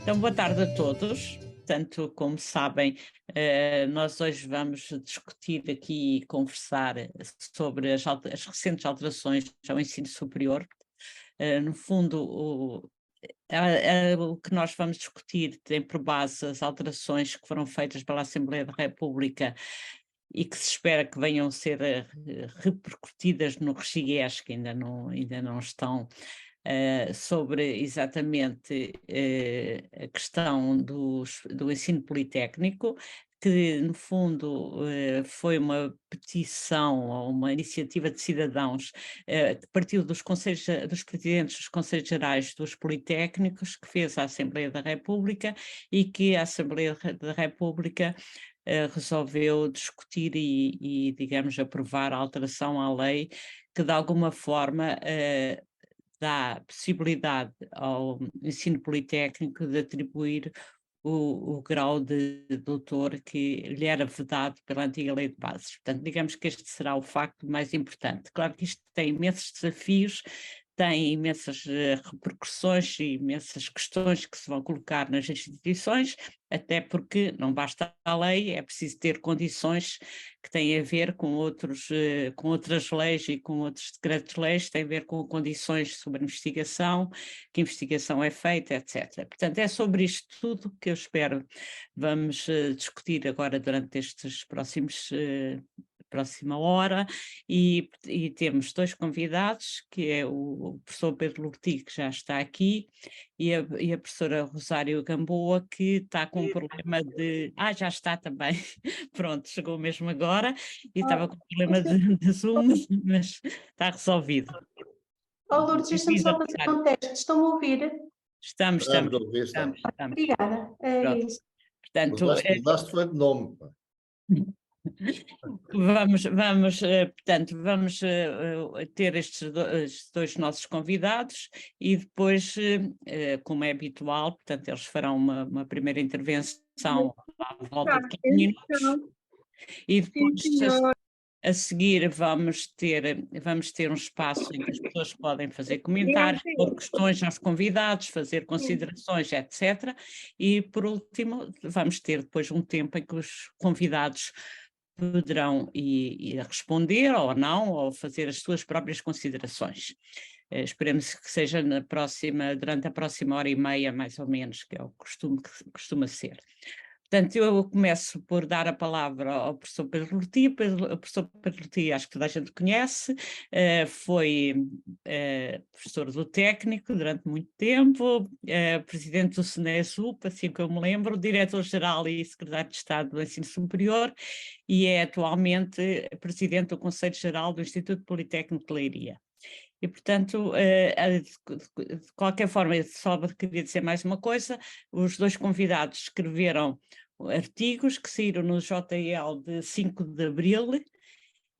Então, boa tarde a todos. Portanto, como sabem, nós hoje vamos discutir aqui e conversar sobre as recentes alterações ao ensino superior. No fundo, o que nós vamos discutir tem por base as alterações que foram feitas pela Assembleia da República e que se espera que venham a ser repercutidas no RGES, que ainda não estão, sobre exatamente a questão do ensino politécnico, que no fundo foi uma petição ou uma iniciativa de cidadãos que partiu dos presidentes dos Conselhos Gerais dos Politécnicos, que fez a Assembleia da República e que a Assembleia da República resolveu discutir digamos, aprovar a alteração à lei que de alguma forma dá possibilidade ao ensino politécnico de atribuir o grau de doutor que lhe era vedado pela antiga lei de bases. Portanto, digamos que este será o facto mais importante. Claro que isto tem imensos desafios, tem imensas repercussões e imensas questões que se vão colocar nas instituições, até porque não basta a lei, é preciso ter condições que têm a ver com outras leis e com outros decretos-leis, têm a ver com condições sobre investigação, que investigação é feita, etc. Portanto, é sobre isto tudo que eu espero vamos discutir agora durante estes próxima hora, e temos dois convidados, que é o professor Pedro Lorti, que já está aqui, e a professora Rosário Gamboa, que está com um problema de... já está também, pronto, chegou mesmo agora, e estava com um problema de Zoom, mas está resolvido. Lourdes, deixa-me só fazer um teste. Estão-me a ouvir? Estamos. Obrigada. É Pronto. isso. Portanto, Mudaste foi de nome. vamos ter estes dois nossos convidados e depois, como é habitual, portanto, eles farão uma primeira intervenção à volta de 15 minutos e depois a seguir vamos ter um espaço em que as pessoas podem fazer comentários, pôr questões aos convidados, fazer considerações, etc. E, por último, vamos ter depois um tempo em que os convidados poderão ir responder ou não, ou fazer as suas próprias considerações. Esperemos que seja durante a próxima hora e meia, mais ou menos, que é o costume que costuma ser. Portanto, eu começo por dar a palavra ao professor Pedro Lorti. O professor Pedro Lorti, acho que toda a gente conhece, foi professor do técnico durante muito tempo, presidente do SENESUP, assim que eu me lembro, diretor-geral e secretário de Estado do Ensino Superior, e é atualmente presidente do Conselho Geral do Instituto Politécnico de Leiria. E, portanto, de qualquer forma, eu só queria dizer mais uma coisa: os dois convidados escreveram artigos que saíram no JL de 5 de abril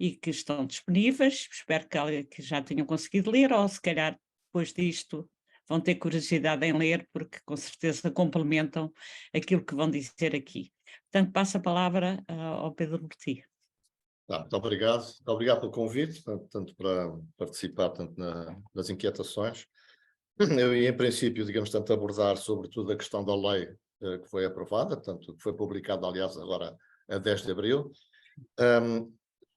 e que estão disponíveis, espero que já tenham conseguido ler, ou se calhar depois disto vão ter curiosidade em ler, porque com certeza complementam aquilo que vão dizer aqui. Portanto, passo a palavra ao Pedro Lorti. Muito obrigado. Obrigado pelo convite, tanto para participar nas inquietações. Eu ia, em princípio, digamos, tanto abordar sobretudo a questão da lei que foi aprovada, tanto que foi publicada, aliás, agora a 10 de abril.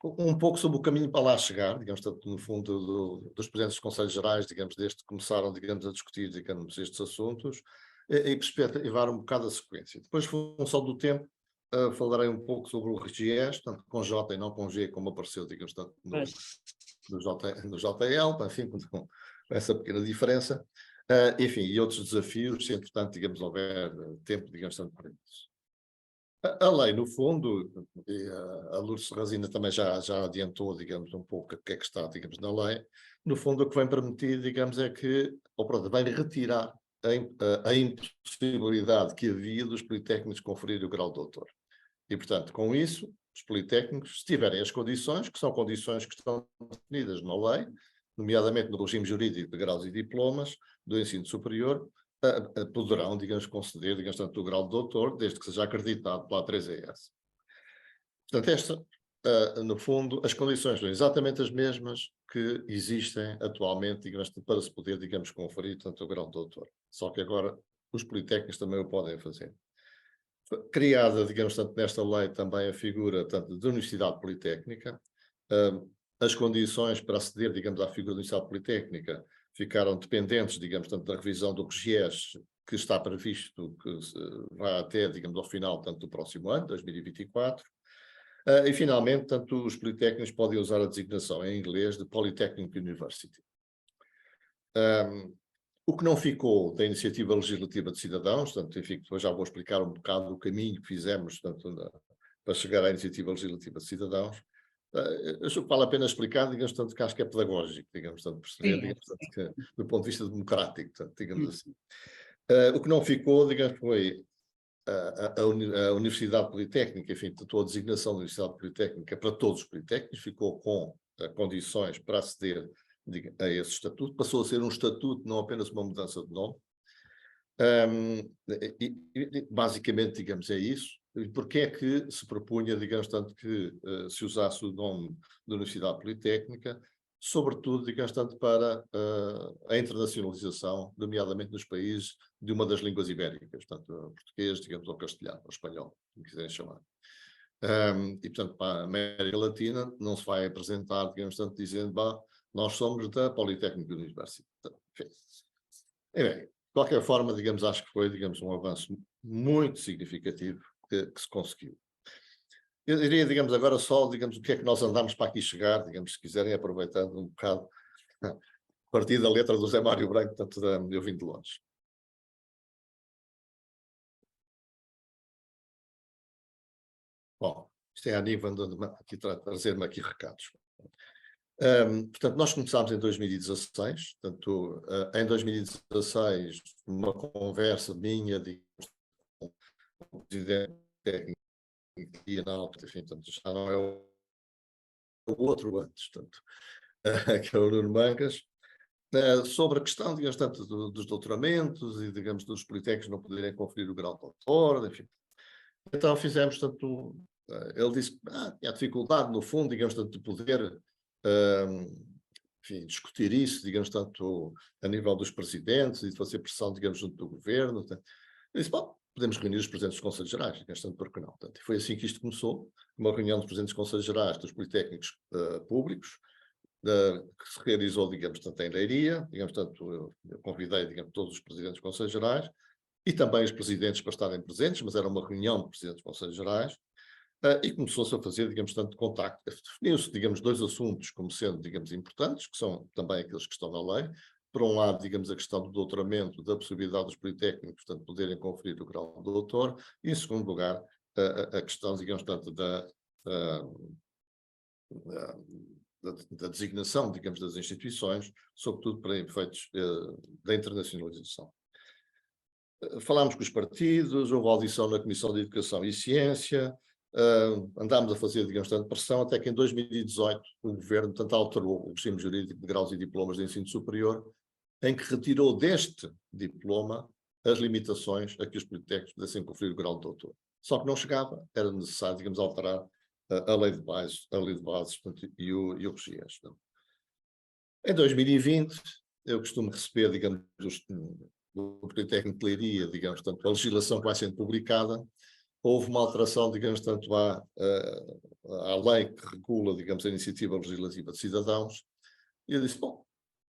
Um pouco sobre o caminho para lá chegar, digamos, tanto no fundo dos presidentes dos Conselhos Gerais, digamos, desde que começaram, digamos, a discutir, digamos, estes assuntos, e perspectivar um bocado a sequência. Depois, função do tempo, falarei um pouco sobre o RGES, tanto com J e não com G, como apareceu, digamos, tanto no JL, enfim, com essa pequena diferença, enfim, e outros desafios, se entretanto, digamos, houver tempo, digamos, tanto para isso. A lei, no fundo, a Lourdes Serrazina também já adiantou, digamos, um pouco o que é que está, digamos, na lei. No fundo, o que vem permitir, digamos, é que, ou pronto, vai retirar a impossibilidade que havia dos politécnicos conferir o grau de doutor. E, portanto, com isso, os politécnicos, se tiverem as condições, que são condições que estão definidas na lei, nomeadamente no regime jurídico de graus e diplomas do ensino superior, poderão, digamos, conceder, digamos, tanto o grau de doutor, desde que seja acreditado pela A3ES. Portanto, no fundo, as condições são exatamente as mesmas que existem atualmente, digamos, para se poder, digamos, conferir tanto o grau de doutor. Só que agora os politécnicos também o podem fazer. Foi criada, digamos, tanto nesta lei também a figura tanto de Universidade Politécnica. As condições para aceder, digamos, à figura da Universidade Politécnica ficaram dependentes, digamos, tanto da revisão do RGES, que está previsto que vai até, digamos, ao final, tanto do próximo ano, 2024. E, finalmente, tanto os politécnicos podem usar a designação em inglês de Polytechnic University. O que não ficou da iniciativa legislativa de cidadãos, portanto, enfim, depois já vou explicar um bocado o caminho que fizemos, portanto, para chegar à iniciativa legislativa de cidadãos. Acho que vale a pena explicar, digamos, tanto que acho que é pedagógico, digamos, tanto perceber, digamos, tanto que, do ponto de vista democrático, tanto, digamos assim. O que não ficou, digamos, foi a Universidade Politécnica, enfim, a designação da Universidade Politécnica para todos os politécnicos, ficou com condições para aceder a esse estatuto, passou a ser um estatuto, não apenas uma mudança de nome. Basicamente, digamos, é isso. E porque é que se propunha, digamos, tanto que se usasse o nome da Universidade Politécnica, sobretudo, digamos, tanto para a internacionalização, nomeadamente nos países de uma das línguas ibéricas, portanto, português, digamos, ou castelhano, ou espanhol, como quiserem chamar. E, portanto, para a América Latina não se vai apresentar, digamos, tanto dizendo, nós somos da Polytechnic University. De qualquer forma, digamos, acho que foi, digamos, um avanço muito significativo que se conseguiu. Eu diria, digamos, agora só, digamos, o que é que nós andamos para aqui chegar, digamos, se quiserem, aproveitando um bocado a partir da letra do Zé Mário Branco, portanto, eu vim de longe. Bom, isto é a nível andando aqui trazer-me aqui recados. Portanto, nós começámos em 2016, portanto, em 2016, uma conversa minha, digamos, com o presidente técnico e na alta, enfim, portanto, já não é o outro antes, portanto, que é o Nuno Mangas, sobre a questão, digamos, tanto dos doutoramentos e, digamos, dos politécnicos não poderem conferir o grau de doutor, enfim. Então fizemos, tanto, ele disse que tinha dificuldade, no fundo, digamos, tanto de poder enfim, discutir isso, digamos, tanto a nível dos presidentes e de fazer pressão, digamos, junto do governo. Eu disse, bom, podemos reunir os presidentes dos Conselhos Gerais, digamos, tanto porque não. Portanto, e foi assim que isto começou, uma reunião dos presidentes dos Conselhos Gerais, dos politécnicos públicos, que se realizou, digamos, tanto em Leiria, digamos, tanto eu convidei, digamos, todos os presidentes dos Conselhos Gerais e também os presidentes para estarem presentes, mas era uma reunião de presidentes dos Conselhos Gerais. E começou-se a fazer, digamos, tanto contacto. Definiu-se, digamos, dois assuntos como sendo, digamos, importantes, que são também aqueles que estão na lei. Por um lado, digamos, a questão do doutoramento, da possibilidade dos politécnicos, portanto, poderem conferir o grau de doutor. E, em segundo lugar, a questão, digamos, tanto da designação, digamos, das instituições, sobretudo para efeitos da internacionalização. Falámos com os partidos, houve audição na Comissão de Educação e Ciência, andámos a fazer, digamos, tanto pressão, até que em 2018 o Governo, portanto, alterou o regime jurídico de graus e diplomas de ensino superior, em que retirou deste diploma as limitações a que os politécnicos pudessem conferir o grau de doutor. Só que não chegava, era necessário, digamos, alterar a lei de bases, portanto, e o RGES. Em 2020, eu costumo receber, digamos, do Politécnico de Leiria, digamos, tanto a legislação que vai sendo publicada, houve uma alteração, digamos, tanto à lei que regula, digamos, a iniciativa legislativa de cidadãos, e eu disse, bom,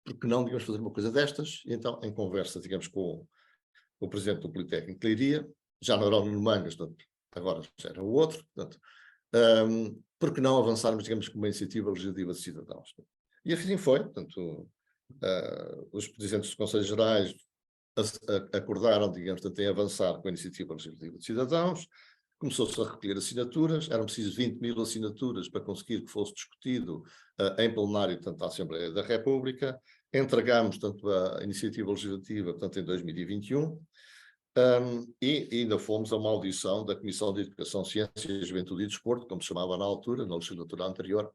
por que não, digamos, fazer uma coisa destas? E então, em conversa, digamos, com o presidente do Politécnico de Leiria, já não era o Nuno Mangas, portanto, agora já era o outro, portanto, por que não avançarmos, digamos, com uma iniciativa legislativa de cidadãos? E assim foi, portanto, os presidentes dos Conselhos Gerais acordaram, digamos, em avançar com a iniciativa legislativa de cidadãos, começou-se a recolher assinaturas, eram precisas 20.000 assinaturas para conseguir que fosse discutido em plenário, portanto, à Assembleia da República, entregámos, tanto a iniciativa legislativa, portanto, em 2021, e ainda fomos a uma audição da Comissão de Educação, Ciência, Juventude e Desporto, como se chamava na altura, na legislatura anterior,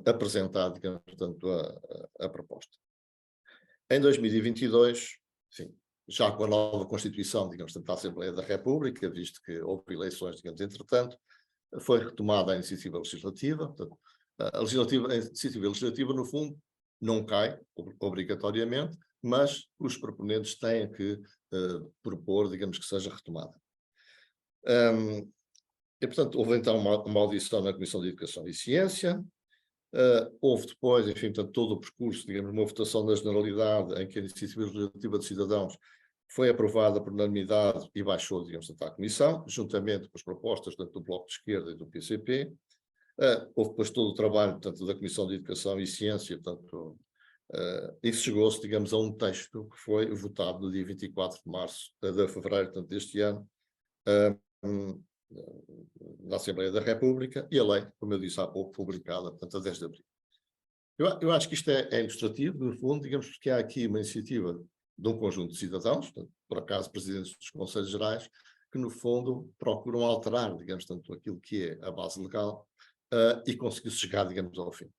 apresentar, digamos, portanto, a proposta. Em 2022, enfim, já com a nova Constituição, digamos, da Assembleia da República, visto que houve eleições, digamos, entretanto, foi retomada a iniciativa legislativa. Portanto, a iniciativa legislativa, no fundo, não cai obrigatoriamente, mas os proponentes têm que propor, digamos, que seja retomada. E, portanto, houve então uma audição na Comissão de Educação e Ciência, houve depois, enfim, portanto, todo o percurso, digamos, uma votação da generalidade em que a iniciativa legislativa de cidadãos foi aprovada por unanimidade e baixou, digamos, à Comissão, juntamente com as propostas tanto do Bloco de Esquerda e do PCP. Houve depois todo o trabalho, portanto, da Comissão de Educação e Ciência, portanto, e chegou-se, digamos, a um texto que foi votado no dia 24 de fevereiro, portanto, deste ano, na Assembleia da República, e a lei, como eu disse há pouco, publicada, portanto, a 10 de abril. Eu acho que isto é ilustrativo, no fundo, digamos, porque há aqui uma iniciativa de um conjunto de cidadãos, portanto, por acaso presidentes dos Conselhos Gerais, que no fundo procuram alterar, digamos, tanto aquilo que é a base legal e conseguir chegar, digamos, ao fim.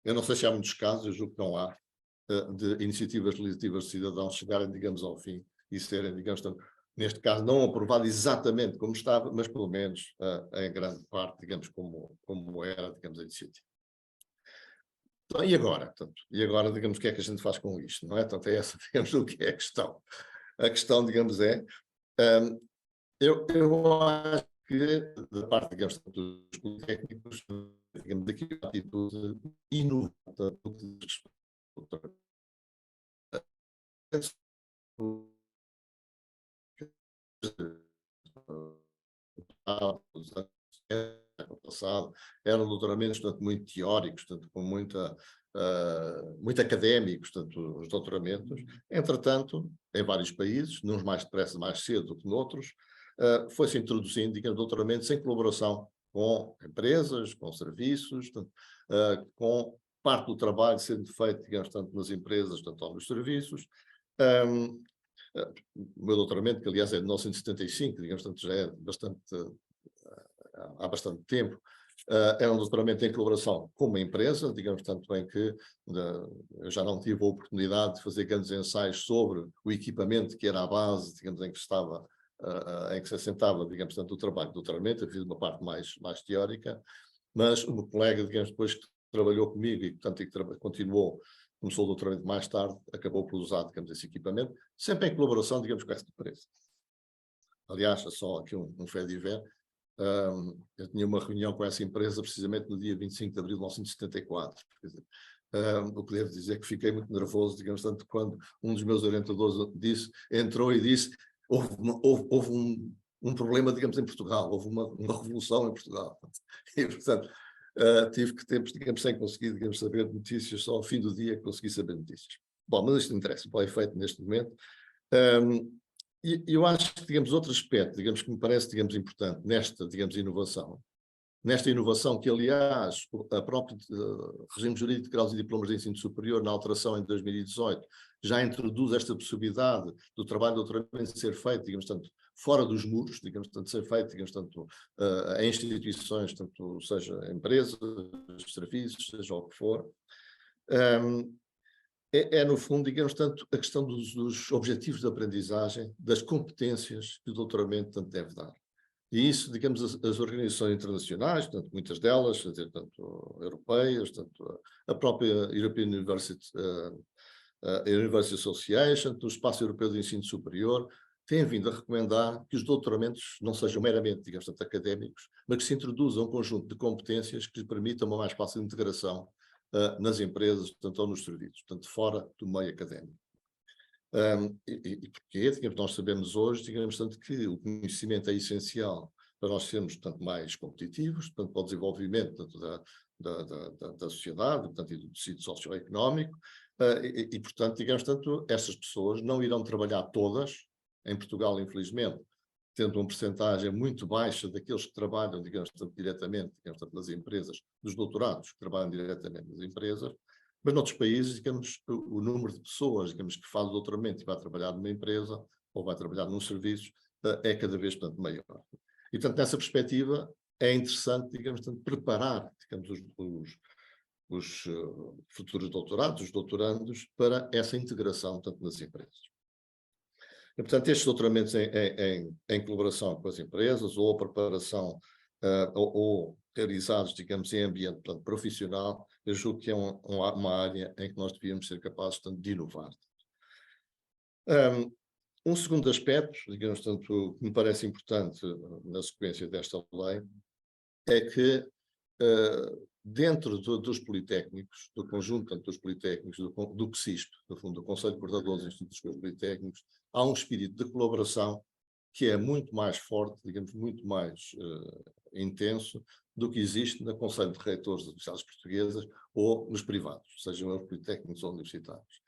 Eu não sei se há muitos casos, eu julgo que não há, de iniciativas legislativas de cidadãos chegarem, digamos, ao fim e serem, digamos, tanto, neste caso, não aprovado exatamente como estava, mas pelo menos em grande parte, digamos, como era, digamos, a iniciativa. Então, e agora? Portanto, digamos, o que é que a gente faz com isto, não é? Portanto, é essa, digamos, o que é a questão. A questão, digamos, é, eu acho que, da parte, digamos, dos técnicos, digamos, daqui a atitude inovadora, passado, eram doutoramentos, portanto, muito teóricos, portanto, com muito académicos, portanto, os doutoramentos. Entretanto, em vários países, nos mais depressa, mais cedo do que noutros, foi-se introduzindo, digamos, doutoramentos em colaboração com empresas, com serviços, portanto, com parte do trabalho sendo feito, digamos, tanto nas empresas, tanto nos serviços. O meu doutoramento, que aliás é de 1975, digamos, portanto, já é bastante, há bastante tempo, é um doutoramento em colaboração com uma empresa, digamos, tanto em que eu já não tive a oportunidade de fazer grandes ensaios sobre o equipamento que era a base, digamos, em que estava, em que se assentava, digamos, tanto o trabalho do doutoramento. Eu fiz uma parte mais teórica, mas o meu colega, digamos, depois que trabalhou comigo e, portanto, continuou, começou o doutoramento mais tarde, acabou por usar, digamos, esse equipamento, sempre em colaboração, digamos, com essa empresa. Aliás, só aqui um fait divers, eu tinha uma reunião com essa empresa precisamente no dia 25 de abril de 1974. Quer dizer, o que devo dizer que fiquei muito nervoso, digamos, tanto quando um dos meus orientadores entrou e disse houve um problema, digamos, em Portugal, houve uma revolução em Portugal. E, portanto, tive que tempos, digamos, sem conseguir, digamos, saber notícias, só ao fim do dia consegui saber notícias. Bom, mas isto não interessa, para o efeito neste momento. E eu acho que, digamos, outro aspecto, digamos, que me parece, digamos, importante nesta, digamos, inovação que, aliás, a própria regime jurídico de graus e diplomas de ensino superior, na alteração em 2018, já introduz esta possibilidade do trabalho de doutoramento ser feito, digamos, tanto fora dos muros, digamos, tanto ser feito, digamos, tanto em instituições, tanto seja empresas, serviços, seja o que for. No fundo, digamos, tanto a questão dos objetivos de aprendizagem, das competências que o doutoramento tanto deve dar. E isso, digamos, as organizações internacionais, tanto muitas delas, tanto europeias, tanto a própria European University Association, o Espaço Europeu de Ensino Superior, têm vindo a recomendar que os doutoramentos não sejam meramente, digamos, tanto académicos, mas que se introduzam um conjunto de competências que permitam uma mais fácil integração nas empresas, portanto, ou nos serviços, portanto, fora do meio académico. E porquê? Digamos, nós sabemos hoje, digamos, tanto que o conhecimento é essencial para nós sermos, portanto, mais competitivos, portanto, para o desenvolvimento, portanto, da sociedade, portanto, e do tecido socioeconómico, e, portanto, digamos, tanto, essas pessoas não irão trabalhar todas, em Portugal, infelizmente, tendo uma percentagem muito baixa daqueles que trabalham, digamos, diretamente, digamos, nas empresas, dos doutorados que trabalham diretamente nas empresas, mas noutros países, digamos, o número de pessoas, digamos, que faz o doutoramento e vai trabalhar numa empresa ou vai trabalhar num serviço é cada vez, portanto, maior. E, portanto, nessa perspectiva, é interessante, digamos, portanto, preparar, digamos, os futuros doutorados, os doutorandos, para essa integração, tanto nas empresas. E, portanto, estes doutoramentos em colaboração com as empresas ou a preparação ou realizados, digamos, em ambiente, portanto, profissional, eu julgo que é uma área em que nós devíamos ser capazes, portanto, de inovar. Um segundo aspecto, digamos, tanto, que me parece importante na sequência desta lei, é que dentro dos politécnicos, do conjunto tanto dos politécnicos, do CSISP, no fundo, do Conselho Coordenador dos Institutos Politécnicos, há um espírito de colaboração que é muito mais forte, digamos, muito mais intenso do que existe no Conselho de Reitores das Universidades Portuguesas ou nos privados, sejam eles politécnicos ou universitários.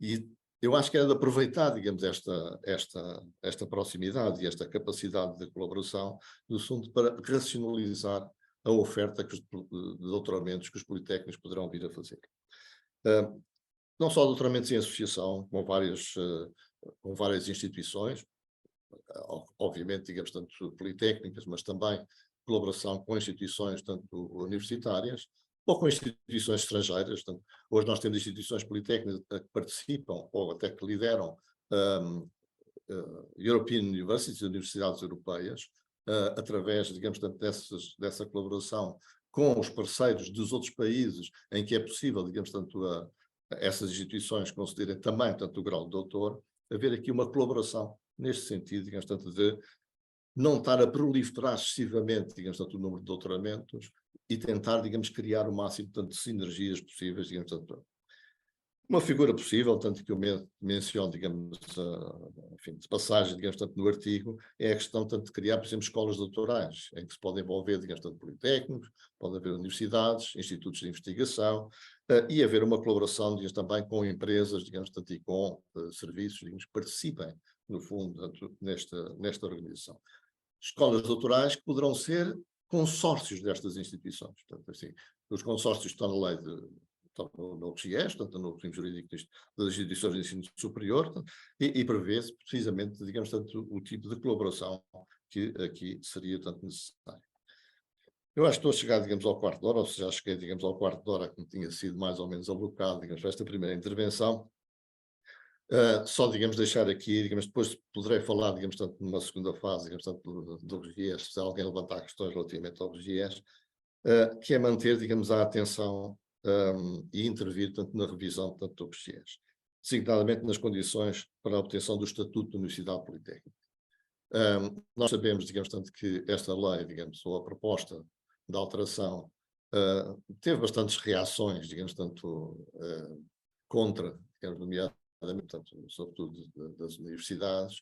E eu acho que é de aproveitar, digamos, esta proximidade e esta capacidade de colaboração, no fundo, para racionalizar a oferta de doutoramentos que os politécnicos poderão vir a fazer. Não só doutoramentos em associação com várias instituições, obviamente, digamos, tanto politécnicas, mas também colaboração com instituições tanto universitárias ou com instituições estrangeiras. Portanto, hoje nós temos instituições politécnicas que participam ou até que lideram European Universities, universidades europeias, através, digamos, tanto dessa colaboração com os parceiros dos outros países em que é possível, digamos, tanto essas instituições concederem também tanto o grau de doutor, haver aqui uma colaboração neste sentido, digamos, tanto de não estar a proliferar excessivamente, digamos, tanto o número de doutoramentos e tentar, digamos, criar o máximo tanto de sinergias possíveis, digamos, tanto uma figura possível, tanto que eu menciono, digamos, enfim, de passagem, digamos, tanto no artigo, é a questão tanto de criar, por exemplo, escolas doutorais, em que se podem envolver, digamos, tanto politécnicos, pode haver universidades, institutos de investigação, e haver uma colaboração, digamos, também com empresas, digamos, tanto e com serviços, digamos, que participem, no fundo, tanto nesta organização. Escolas doutorais que poderão ser consórcios destas instituições. Portanto, assim, os consórcios estão na lei no OGS, portanto, no regime jurídico das instituições de ensino superior, e prevê-se precisamente, digamos, tanto o tipo de colaboração que aqui seria tanto necessário. Eu acho que estou a chegar, digamos, ao quarto de hora, ou seja, já cheguei, digamos, ao quarto de hora, que me tinha sido mais ou menos alocado, digamos, para esta primeira intervenção. Só, digamos, deixar aqui, digamos, depois poderei falar, digamos, tanto numa segunda fase, digamos, tanto do RGS, se alguém levantar questões relativamente ao RGS, que é manter, digamos, a atenção e intervir, tanto na revisão, tanto do RGS, designadamente nas condições para a obtenção do Estatuto da Universidade Politécnica. Nós sabemos, digamos, tanto que esta lei, digamos, ou a proposta de alteração, teve bastantes reações, digamos, tanto contra, digamos, nomeadamente, portanto, sobretudo das universidades,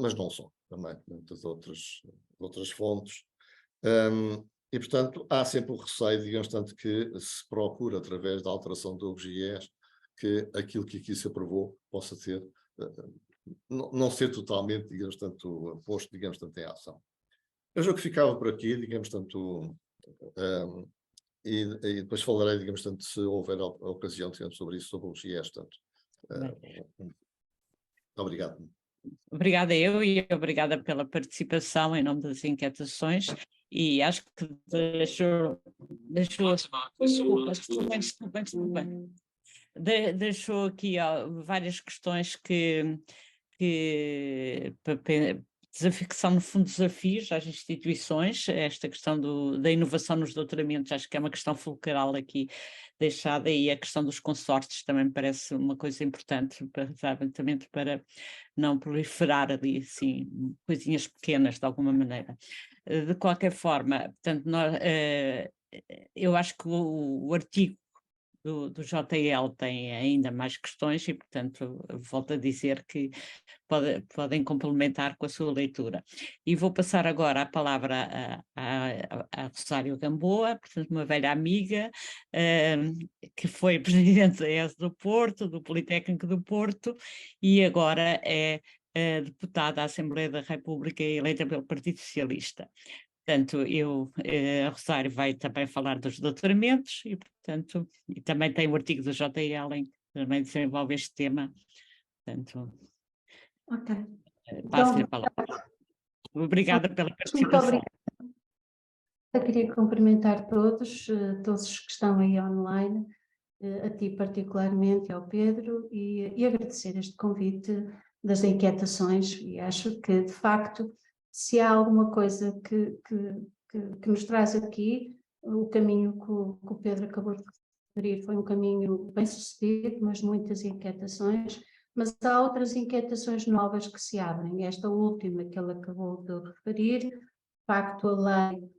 mas não só, também das outras fontes. E, portanto, há sempre o receio, digamos, tanto que se procura, através da alteração do OGS, que aquilo que aqui se aprovou possa ter, não ser totalmente, digamos, tanto posto, digamos, tanto em ação. Eu julgo que ficava por aqui, digamos, tanto, e depois falarei, digamos, tanto, se houver a ocasião, digamos, sobre isso, sobre o OGS, tanto. Obrigado. Obrigada eu e obrigada pela participação em nome das inquietações, e acho que deixou aqui várias questões que são no fundo desafios às instituições. Esta questão da inovação nos doutoramentos acho que é uma questão fulcral aqui deixada, e a questão dos consórcios também me parece uma coisa importante, exatamente para não proliferar ali, assim, coisinhas pequenas de alguma maneira. De qualquer forma, portanto, eu acho que o artigo do JL tem ainda mais questões e, portanto, volto a dizer que podem complementar com a sua leitura. E vou passar agora a palavra a Rosário Gamboa, portanto, uma velha amiga, que foi presidente da ES do Porto, do Politécnico do Porto, e agora é deputada à Assembleia da República eleita pelo Partido Socialista. Portanto, a Rosário vai também falar dos doutoramentos e, portanto, e também tem o artigo do JL em que também desenvolve este tema. Portanto, passo-lhe a palavra. Obrigada pela participação. Muito obrigada. Eu queria cumprimentar todos que estão aí online, a ti particularmente, ao Pedro, e agradecer este convite das inquietações, e acho que, de facto, se há alguma coisa que nos traz aqui, o caminho que o Pedro acabou de referir foi um caminho bem sucedido, mas muitas inquietações, mas há outras inquietações novas que se abrem. Esta última que ele acabou de referir, de facto a lei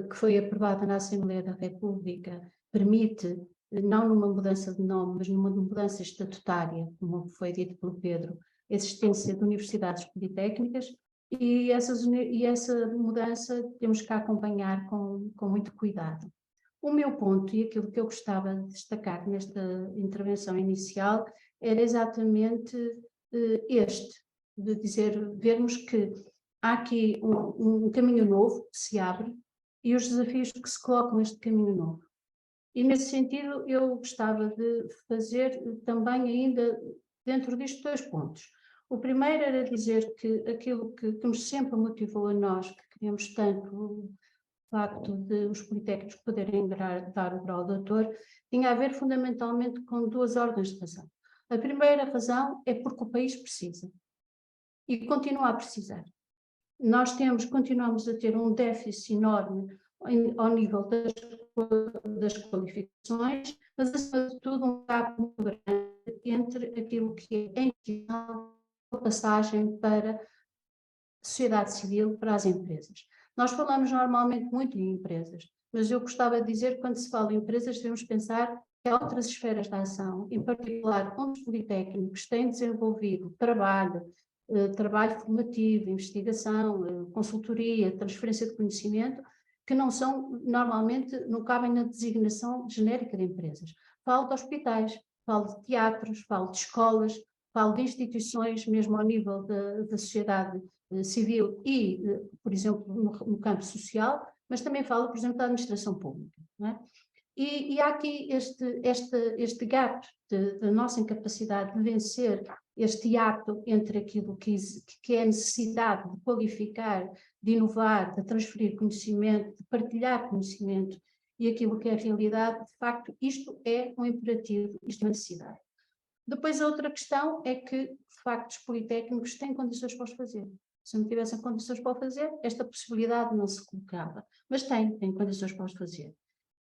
que foi aprovada na Assembleia da República permite, não numa mudança de nome, mas numa mudança estatutária, como foi dito pelo Pedro, a existência de universidades politécnicas, e essa mudança temos que acompanhar com muito cuidado. O meu ponto, e aquilo que eu gostava de destacar nesta intervenção inicial, era exatamente este, de vermos que há aqui um caminho novo que se abre e os desafios que se colocam neste caminho novo. E nesse sentido eu gostava de fazer também ainda dentro disto 2 pontos. O primeiro era dizer que aquilo que nos sempre motivou a nós, que queríamos tanto o facto de os politécnicos poderem dar o grau de doutor, tinha a ver fundamentalmente com 2 ordens de razão. A primeira razão é porque o país precisa e continua a precisar. Nós continuamos a ter um déficit enorme ao nível das qualificações, mas acima de tudo um gap muito grande entre aquilo que é a passagem para a sociedade civil, para as empresas. Nós falamos normalmente muito em empresas, mas eu gostava de dizer que quando se fala em empresas devemos pensar que há outras esferas de ação, em particular onde os politécnicos têm desenvolvido trabalho formativo, investigação, consultoria, transferência de conhecimento, que não cabem na designação genérica de empresas. Falo de hospitais, falo de teatros, falo de escolas, falo de instituições, mesmo ao nível da sociedade civil e, por exemplo, no campo social, mas também falo, por exemplo, da administração pública, não é? E há aqui este gap da nossa incapacidade de vencer este hiato entre aquilo que é a necessidade de qualificar, de inovar, de transferir conhecimento, de partilhar conhecimento e aquilo que é a realidade. De facto, isto é um imperativo, isto é uma necessidade. Depois a outra questão é que, de facto, os politécnicos têm condições para os fazer. Se não tivessem condições para o fazer, esta possibilidade não se colocava, mas têm condições para os fazer.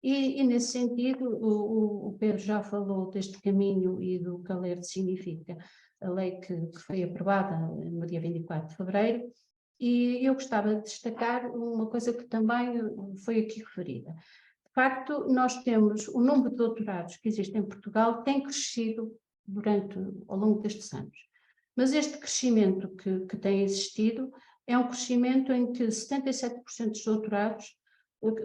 E nesse sentido, o Pedro já falou deste caminho e do que a LERD significa, a lei que foi aprovada no dia 24 de fevereiro, e eu gostava de destacar uma coisa que também foi aqui referida. De facto, nós temos o número de doutorados que existe em Portugal tem crescido ao longo destes anos. Mas este crescimento que tem existido é um crescimento em que 77% dos doutorados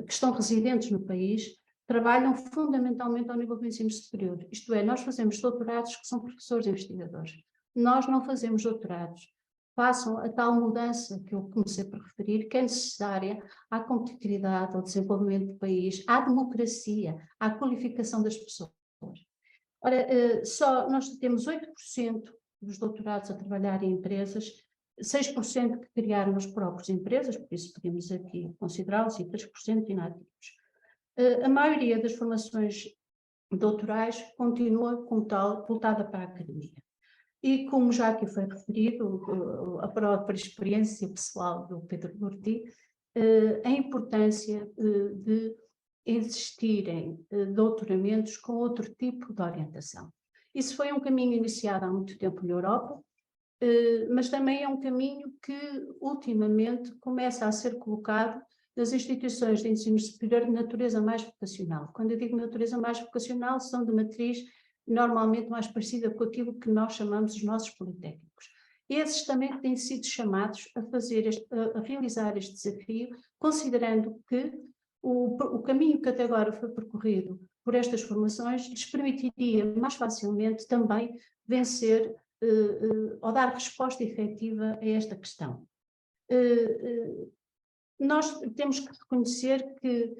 que estão residentes no país trabalham fundamentalmente ao nível do ensino superior. Isto é, nós fazemos doutorados que são professores e investigadores. Nós não fazemos doutorados. Façam a tal mudança que eu comecei por referir, que é necessária à competitividade, ao desenvolvimento do país, à democracia, à qualificação das pessoas. Ora, nós temos 8% dos doutorados a trabalhar em empresas, 6% que criaram as próprias empresas, por isso podemos aqui considerá-los, e 3% inativos. A maioria das formações doutorais continua, como tal, voltada para a academia. E como já aqui foi referido, a própria experiência pessoal do Pedro Lordi, a importância de existirem doutoramentos com outro tipo de orientação. Isso foi um caminho iniciado há muito tempo na Europa, mas também é um caminho que ultimamente começa a ser colocado nas instituições de ensino superior de natureza mais vocacional. Quando eu digo natureza mais vocacional, são de matriz normalmente mais parecida com aquilo que nós chamamos os nossos politécnicos. Esses também têm sido chamados a realizar este desafio, considerando que o caminho que até agora foi percorrido por estas formações lhes permitiria mais facilmente também vencer ou dar resposta efetiva a esta questão. Nós temos que reconhecer que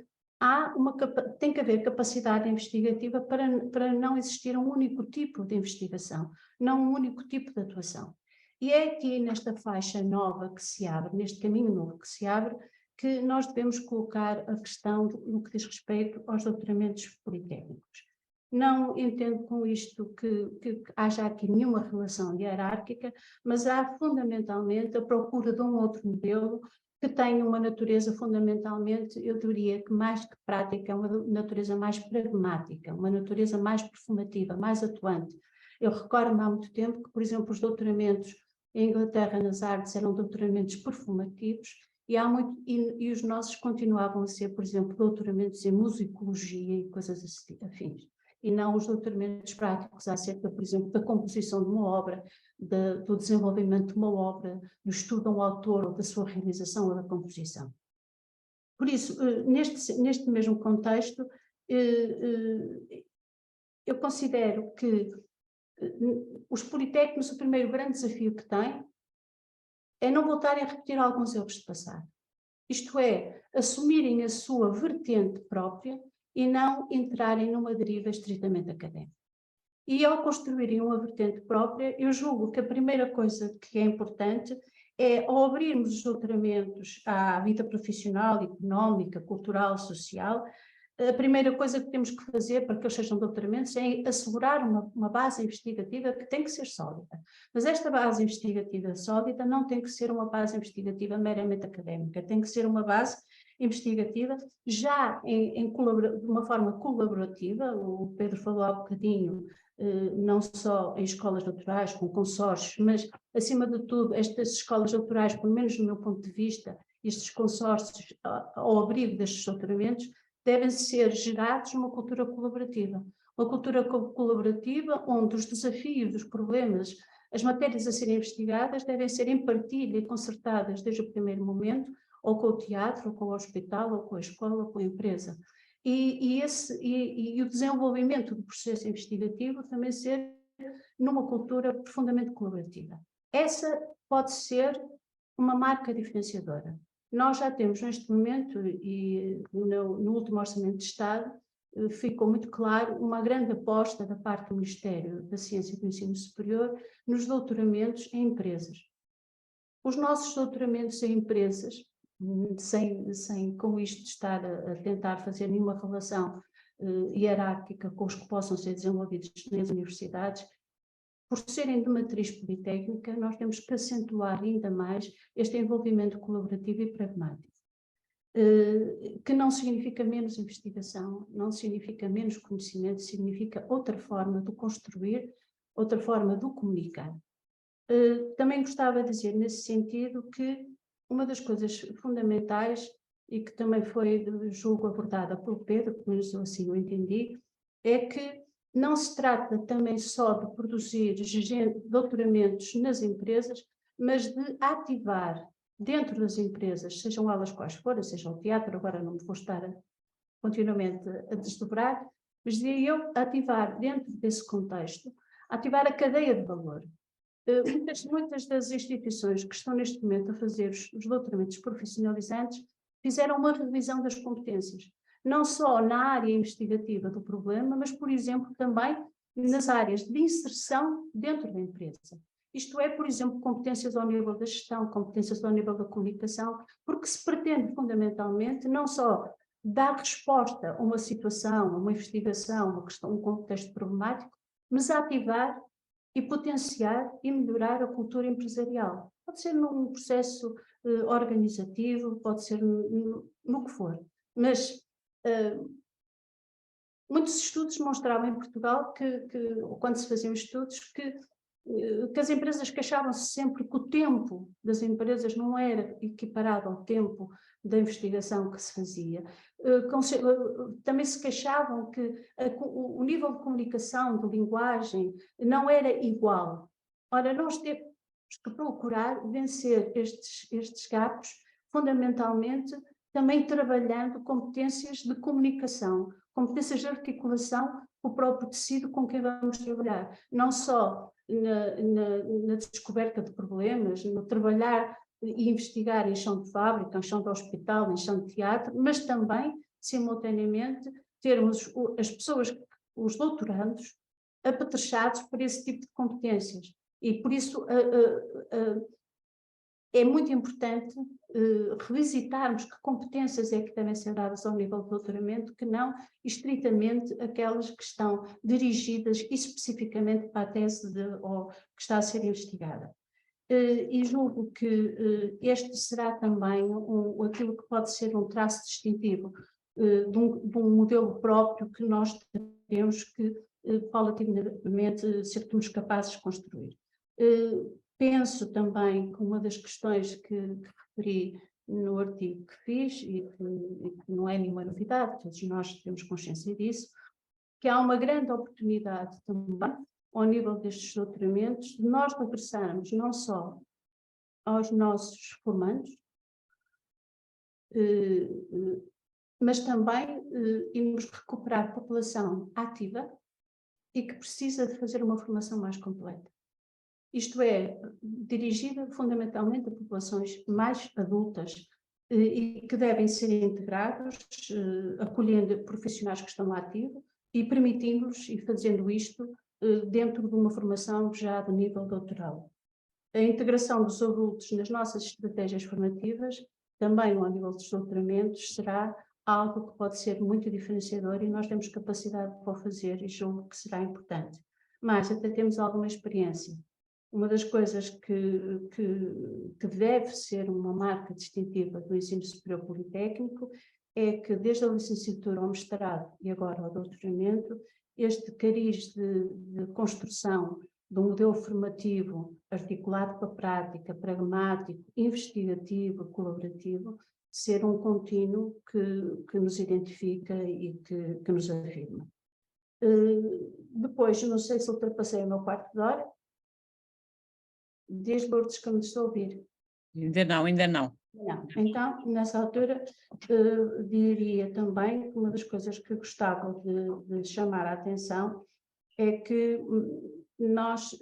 tem que haver capacidade investigativa para não existir um único tipo de investigação, não um único tipo de atuação. E é aqui nesta faixa nova que se abre, neste caminho novo que se abre, que nós devemos colocar a questão no que diz respeito aos doutoramentos politécnicos. Não entendo com isto que haja aqui nenhuma relação hierárquica, mas há fundamentalmente a procura de um outro modelo que tem uma natureza fundamentalmente, eu diria que mais que prática, uma natureza mais pragmática, uma natureza mais performativa, mais atuante. Eu recordo-me há muito tempo que, por exemplo, os doutoramentos em Inglaterra nas artes eram doutoramentos performativos e os nossos continuavam a ser, por exemplo, doutoramentos em musicologia e coisas afins. E não os doutoramentos práticos acerca, por exemplo, da composição de uma obra, do desenvolvimento de uma obra, do estudo de um autor ou da sua realização ou da composição. Por isso, neste mesmo contexto, eu considero que os politécnicos, o primeiro grande desafio que têm é não voltarem a repetir alguns erros de passado. Isto é, assumirem a sua vertente própria e não entrarem numa deriva estritamente académica. E ao construírem uma vertente própria, eu julgo que a primeira coisa que é importante é, ao abrirmos os doutoramentos à vida profissional, económica, cultural, social, a primeira coisa que temos que fazer para que eles sejam doutoramentos é assegurar uma base investigativa que tem que ser sólida. Mas esta base investigativa sólida não tem que ser uma base investigativa meramente académica, tem que ser uma base investigativa já de uma forma colaborativa. O Pedro falou há bocadinho, não só em escolas doutorais, com consórcios, mas, acima de tudo, estas escolas doutorais, pelo menos no meu ponto de vista, estes consórcios ao abrigo destes doutoramentos, devem ser gerados numa cultura colaborativa. Uma cultura colaborativa onde os desafios, os problemas, as matérias a serem investigadas devem ser em partilha e concertadas desde o primeiro momento, ou com o teatro, ou com o hospital, ou com a escola, ou com a empresa. E o desenvolvimento do processo investigativo também ser numa cultura profundamente colaborativa. Essa pode ser uma marca diferenciadora. Nós já temos neste momento, e no último Orçamento de Estado, ficou muito claro uma grande aposta da parte do Ministério da Ciência e do Ensino Superior nos doutoramentos em empresas. Os nossos doutoramentos em empresas, sem com isto estar a tentar fazer nenhuma relação hierárquica com os que possam ser desenvolvidos nas universidades, por serem de matriz politécnica, nós temos que acentuar ainda mais este envolvimento colaborativo e pragmático, que não significa menos investigação, não significa menos conhecimento, significa outra forma de construir, outra forma de comunicar. Também gostava de dizer nesse sentido que uma das coisas fundamentais e que também foi, julgo, abordada pelo Pedro, pelo menos eu assim o entendi, é que não se trata também só de produzir doutoramentos nas empresas, mas de ativar dentro das empresas, sejam elas quais forem, seja o teatro, agora não me vou estar continuamente a desdobrar, mas diria eu, ativar dentro desse contexto, ativar a cadeia de valor. Muitas das instituições que estão neste momento a fazer os doutoramentos profissionalizantes fizeram uma revisão das competências, não só na área investigativa do problema, mas, por exemplo, também nas áreas de inserção dentro da empresa. Isto é, por exemplo, competências ao nível da gestão, competências ao nível da comunicação, porque se pretende fundamentalmente não só dar resposta a uma situação, a uma investigação, uma questão, um contexto problemático, mas ativar e potenciar e melhorar a cultura empresarial. Pode ser num processo organizativo, pode ser no que for, mas muitos estudos mostravam em Portugal quando se faziam estudos, que as empresas queixavam-se sempre que o tempo das empresas não era equiparado ao tempo da investigação que se fazia. Também se queixavam que o nível de comunicação, de linguagem, não era igual. Ora, nós temos que procurar vencer estes gaps, fundamentalmente também trabalhando competências de comunicação, competências de articulação com o próprio tecido com quem vamos trabalhar, não só na descoberta de problemas, no trabalhar e investigar em chão de fábrica, em chão de hospital, em chão de teatro, mas também, simultaneamente, termos as pessoas, os doutorandos, apetrechados por esse tipo de competências. E por isso é muito importante revisitarmos que competências é que devem ser dadas ao nível de doutoramento, que não estritamente aquelas que estão dirigidas especificamente para a tese ou que está a ser investigada. E julgo que este será também aquilo que pode ser um traço distintivo de um modelo próprio que nós temos que paulatinamente sermos capazes de construir. Penso também que uma das questões que referi no artigo que fiz, e que não é nenhuma novidade, todos nós temos consciência disso, que há uma grande oportunidade também, ao nível destes doutoramentos, de nós regressarmos não só aos nossos formandos, mas também irmos recuperar população ativa e que precisa de fazer uma formação mais completa. Isto é, dirigida fundamentalmente a populações mais adultas e que devem ser integrados, acolhendo profissionais que estão ativos e permitindo-los e fazendo isto dentro de uma formação já de nível doutoral. A integração dos adultos nas nossas estratégias formativas, também ao nível dos doutoramentos, será algo que pode ser muito diferenciador e nós temos capacidade para o fazer e julgo que será importante. Mas até temos alguma experiência. Uma das coisas que deve ser uma marca distintiva do ensino superior politécnico é que desde a licenciatura ao mestrado e agora ao doutoramento, este cariz de construção de um modelo formativo articulado com a prática, pragmático, investigativo, colaborativo, ser um contínuo que nos identifica e que nos afirma. Depois, não sei se ultrapassei o meu quarto de hora. Diz, Lourdes, que me estou a ouvir. Ainda não, ainda não. Não. Então, nessa altura, diria também que uma das coisas que gostava de chamar a atenção é que nós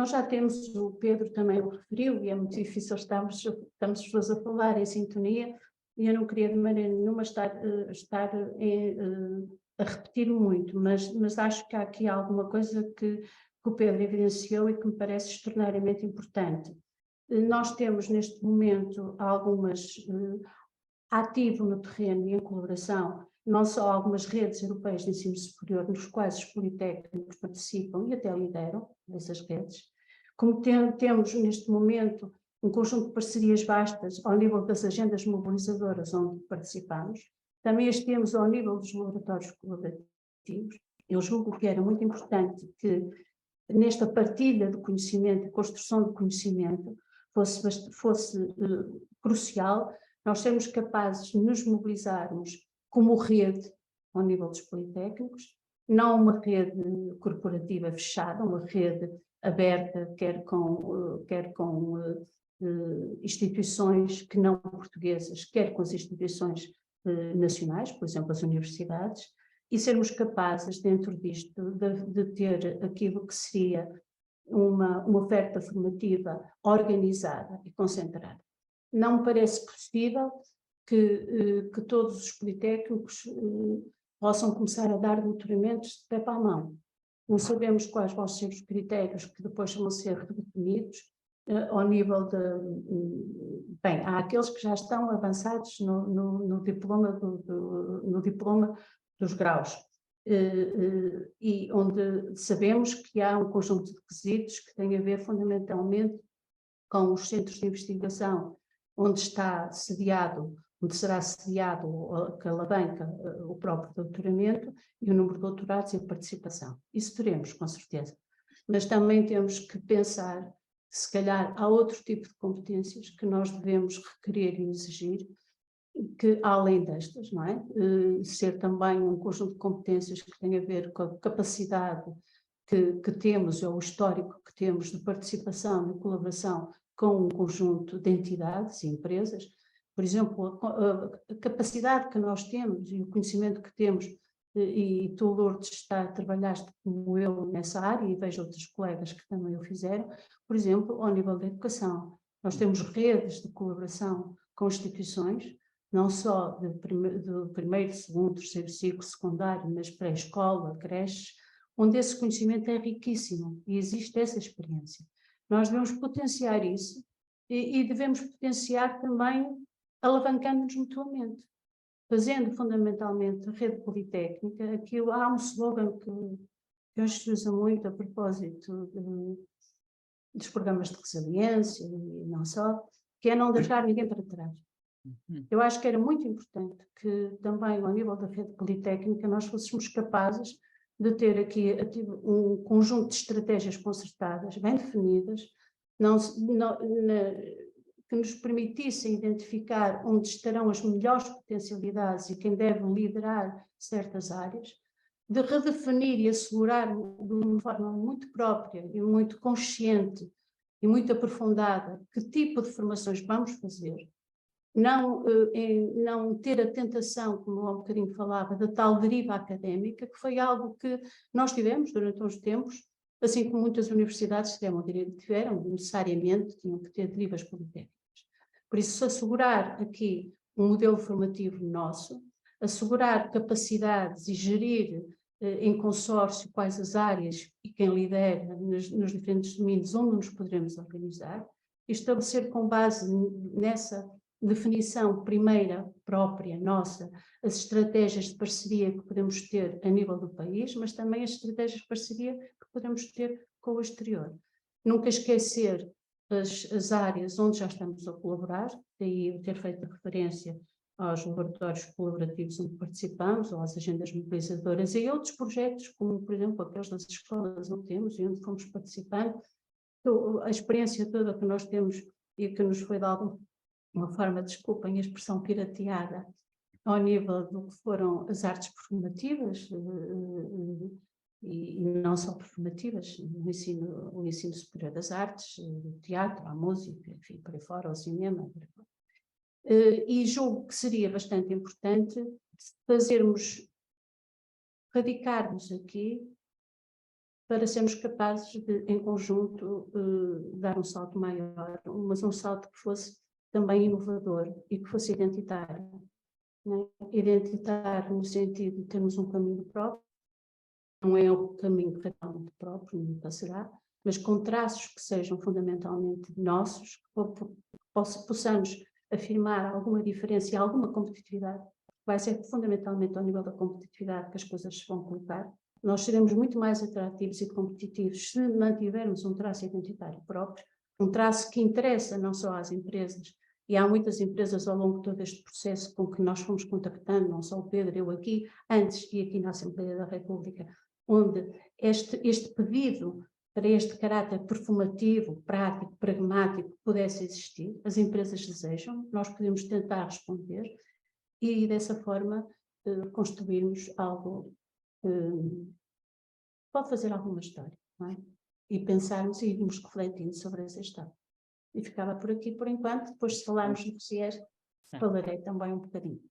já temos, o Pedro também o referiu, e é muito difícil estamos os dois a falar em sintonia, e eu não queria de maneira nenhuma estar a repetir muito, mas acho que há aqui alguma coisa que o Pedro evidenciou e que me parece extraordinariamente importante. Nós temos neste momento algumas ativo no terreno e em colaboração, não só algumas redes europeias de ensino superior, nos quais os politécnicos participam e até lideram essas redes, como temos neste momento um conjunto de parcerias vastas ao nível das agendas mobilizadoras onde participamos, também as temos ao nível dos laboratórios colaborativos. Eu julgo que era muito importante que nesta partilha de conhecimento e construção de conhecimento fosse crucial nós sermos capazes de nos mobilizarmos como rede ao nível dos politécnicos, não uma rede corporativa fechada, uma rede aberta, quer com instituições que não portuguesas, quer com as instituições nacionais, por exemplo, as universidades, e sermos capazes, dentro disto, de ter aquilo que seria uma oferta formativa organizada e concentrada. Não me parece possível que todos os politécnicos possam começar a dar doutoramentos de pé para a mão. Não sabemos quais vão ser os critérios que depois vão ser redefinidos ao nível de... Bem, há aqueles que já estão avançados no diploma dos graus, e onde sabemos que há um conjunto de requisitos que têm a ver fundamentalmente com os centros de investigação onde será sediado que alavanca o próprio doutoramento e o número de doutorados e a participação. Isso teremos, com certeza. Mas também temos que pensar que, se calhar, há outro tipo de competências que nós devemos requerer e exigir, que além destas, não é? Ser também um conjunto de competências que tem a ver com a capacidade que temos, ou o histórico que temos de participação e colaboração com um conjunto de entidades e empresas. Por exemplo, a capacidade que nós temos e o conhecimento que temos, e tu, Lourdes, trabalhaste como eu nessa área e vejo outros colegas que também o fizeram, por exemplo, ao nível da educação. Nós temos redes de colaboração com instituições, não só do primeiro, segundo, terceiro ciclo secundário, mas pré-escola, creches, onde esse conhecimento é riquíssimo e existe essa experiência. Nós devemos potenciar isso e devemos potenciar também alavancando-nos mutuamente, fazendo fundamentalmente a rede politécnica. Há um slogan que hoje se usa muito a propósito dos programas de resiliência e não só, que é não deixar ninguém para trás. Eu acho que era muito importante que também ao nível da rede politécnica nós fôssemos capazes de ter aqui um conjunto de estratégias concertadas, bem definidas, que nos permitissem identificar onde estarão as melhores potencialidades e quem deve liderar certas áreas, de redefinir e assegurar de uma forma muito própria e muito consciente e muito aprofundada que tipo de formações vamos fazer, não ter a tentação, como há um bocadinho falava, da tal deriva académica, que foi algo que nós tivemos durante uns tempos, assim como muitas universidades tiveram necessariamente, tinham que ter derivas politécnicas. Por isso, assegurar aqui um modelo formativo nosso, assegurar capacidades e gerir em consórcio quais as áreas e quem lidera nos diferentes domínios onde nos poderemos organizar, e estabelecer com base nessa definição primeira própria nossa, as estratégias de parceria que podemos ter a nível do país, mas também as estratégias de parceria que podemos ter com o exterior. Nunca esquecer as áreas onde já estamos a colaborar, daí ter feito referência aos laboratórios colaborativos onde participamos, ou às agendas mobilizadoras, e outros projetos, como por exemplo aqueles das escolas onde temos e onde fomos participando. A experiência toda que nós temos e que nos foi dada uma forma, desculpem a expressão pirateada, ao nível do que foram as artes performativas, e não só performativas, o ensino superior das artes, o teatro, a música, enfim, por aí fora, o cinema, por aí fora. E julgo que seria bastante importante radicarmos aqui para sermos capazes de, em conjunto, dar um salto maior, mas um salto que fosse também inovador e que fosse identitário. Né? Identitário no sentido de termos um caminho próprio, não é o caminho realmente próprio, nunca será, mas com traços que sejam fundamentalmente nossos, que possamos afirmar alguma diferença e alguma competitividade, vai ser fundamentalmente ao nível da competitividade que as coisas se vão colocar. Nós seremos muito mais atrativos e competitivos se mantivermos um traço identitário próprio, um traço que interessa não só às empresas, e há muitas empresas ao longo de todo este processo com que nós fomos contactando, não só o Pedro, eu aqui, antes e aqui na Assembleia da República, onde este pedido para este caráter performativo, prático, pragmático, pudesse existir, as empresas desejam, nós podemos tentar responder e dessa forma construirmos algo que pode fazer alguma história, não é? E pensarmos e irmos refletindo sobre essa história. E ficava por aqui por enquanto, depois se falarmos do CIES, falarei também um bocadinho.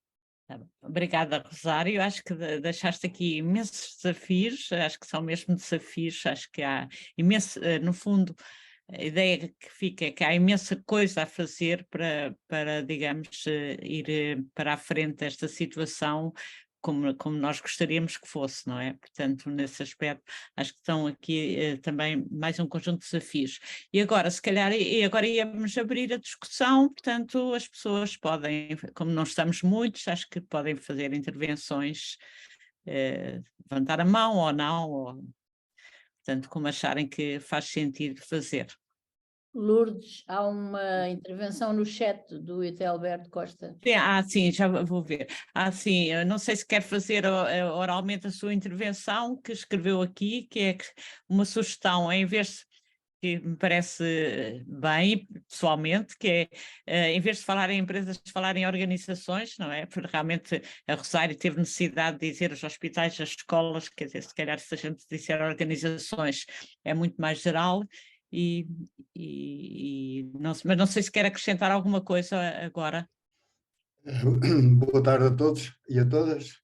Obrigada, Rosário. Acho que deixaste aqui imensos desafios, acho que são mesmo desafios, acho que há imenso, no fundo, a ideia que fica é que há imensa coisa a fazer para digamos, ir para a frente desta situação como nós gostaríamos que fosse, não é? Portanto, nesse aspecto, acho que estão aqui também mais um conjunto de desafios. E agora, se calhar, agora íamos abrir a discussão, portanto, as pessoas podem, como não estamos muitos, acho que podem fazer intervenções, levantar a mão ou não, portanto, como acharem que faz sentido fazer. Lourdes, há uma intervenção no chat do Etelberto Costa. Sim, já vou ver. Sim, eu não sei se quer fazer oralmente a sua intervenção, que escreveu aqui, que é uma sugestão, em vez que me parece bem, pessoalmente, que é, em vez de falar em empresas, falar em organizações, não é? Porque realmente a Rosário teve necessidade de dizer os hospitais, as escolas, quer dizer, se calhar se a gente disser organizações é muito mais geral, mas não sei se quer acrescentar alguma coisa agora. Boa tarde a todos e a todas.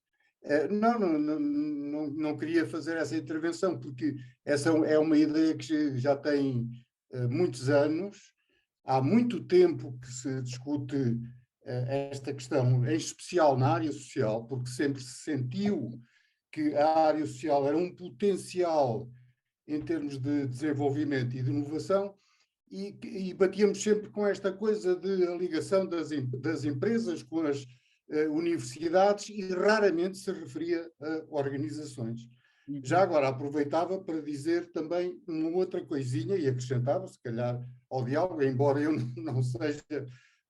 Não queria fazer essa intervenção, porque essa é uma ideia que já tem muitos anos. Há muito tempo que se discute esta questão, em especial na área social, porque sempre se sentiu que a área social era um potencial em termos de desenvolvimento e de inovação, e batíamos sempre com esta coisa de a ligação das empresas com as universidades, e raramente se referia a organizações. Já agora aproveitava para dizer também uma outra coisinha, e acrescentava, se calhar, ao diálogo, embora eu não seja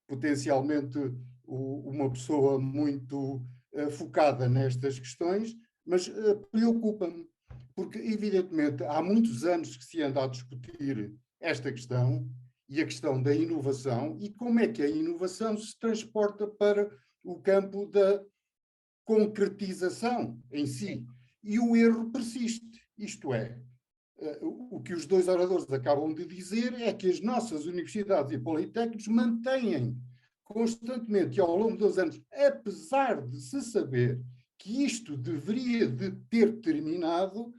potencialmente uma pessoa muito focada nestas questões, mas preocupa-me porque evidentemente há muitos anos que se anda a discutir esta questão e a questão da inovação e como é que a inovação se transporta para o campo da concretização em si. E o erro persiste, isto é, o que os dois oradores acabam de dizer é que as nossas universidades e politécnicos mantêm constantemente, ao longo dos anos, apesar de se saber que isto deveria de ter terminado,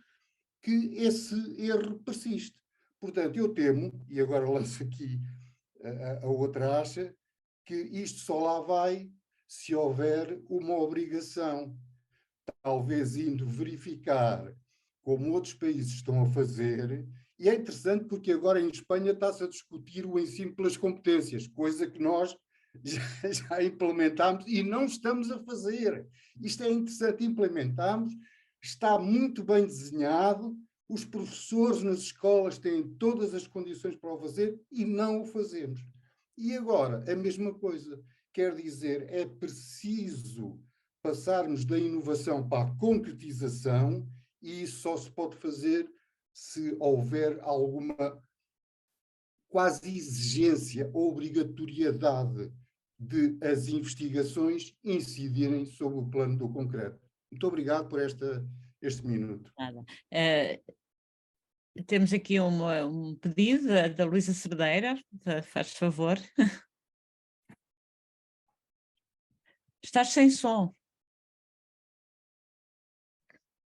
que esse erro persiste. Portanto, eu temo, e agora lanço aqui a outra acha, que isto só lá vai se houver uma obrigação, talvez indo verificar como outros países estão a fazer, e é interessante porque agora em Espanha está-se a discutir o ensino pelas competências, coisa que nós já implementámos e não estamos a fazer. Isto é interessante, implementámos, está muito bem desenhado, os professores nas escolas têm todas as condições para o fazer e não o fazemos. E agora, a mesma coisa, quer dizer, é preciso passarmos da inovação para a concretização e isso só se pode fazer se houver alguma quase exigência, obrigatoriedade de as investigações incidirem sobre o plano do concreto. Muito obrigado por este minuto. Nada. Temos aqui um pedido da Luísa Cerdeira, faz favor. Estás sem som.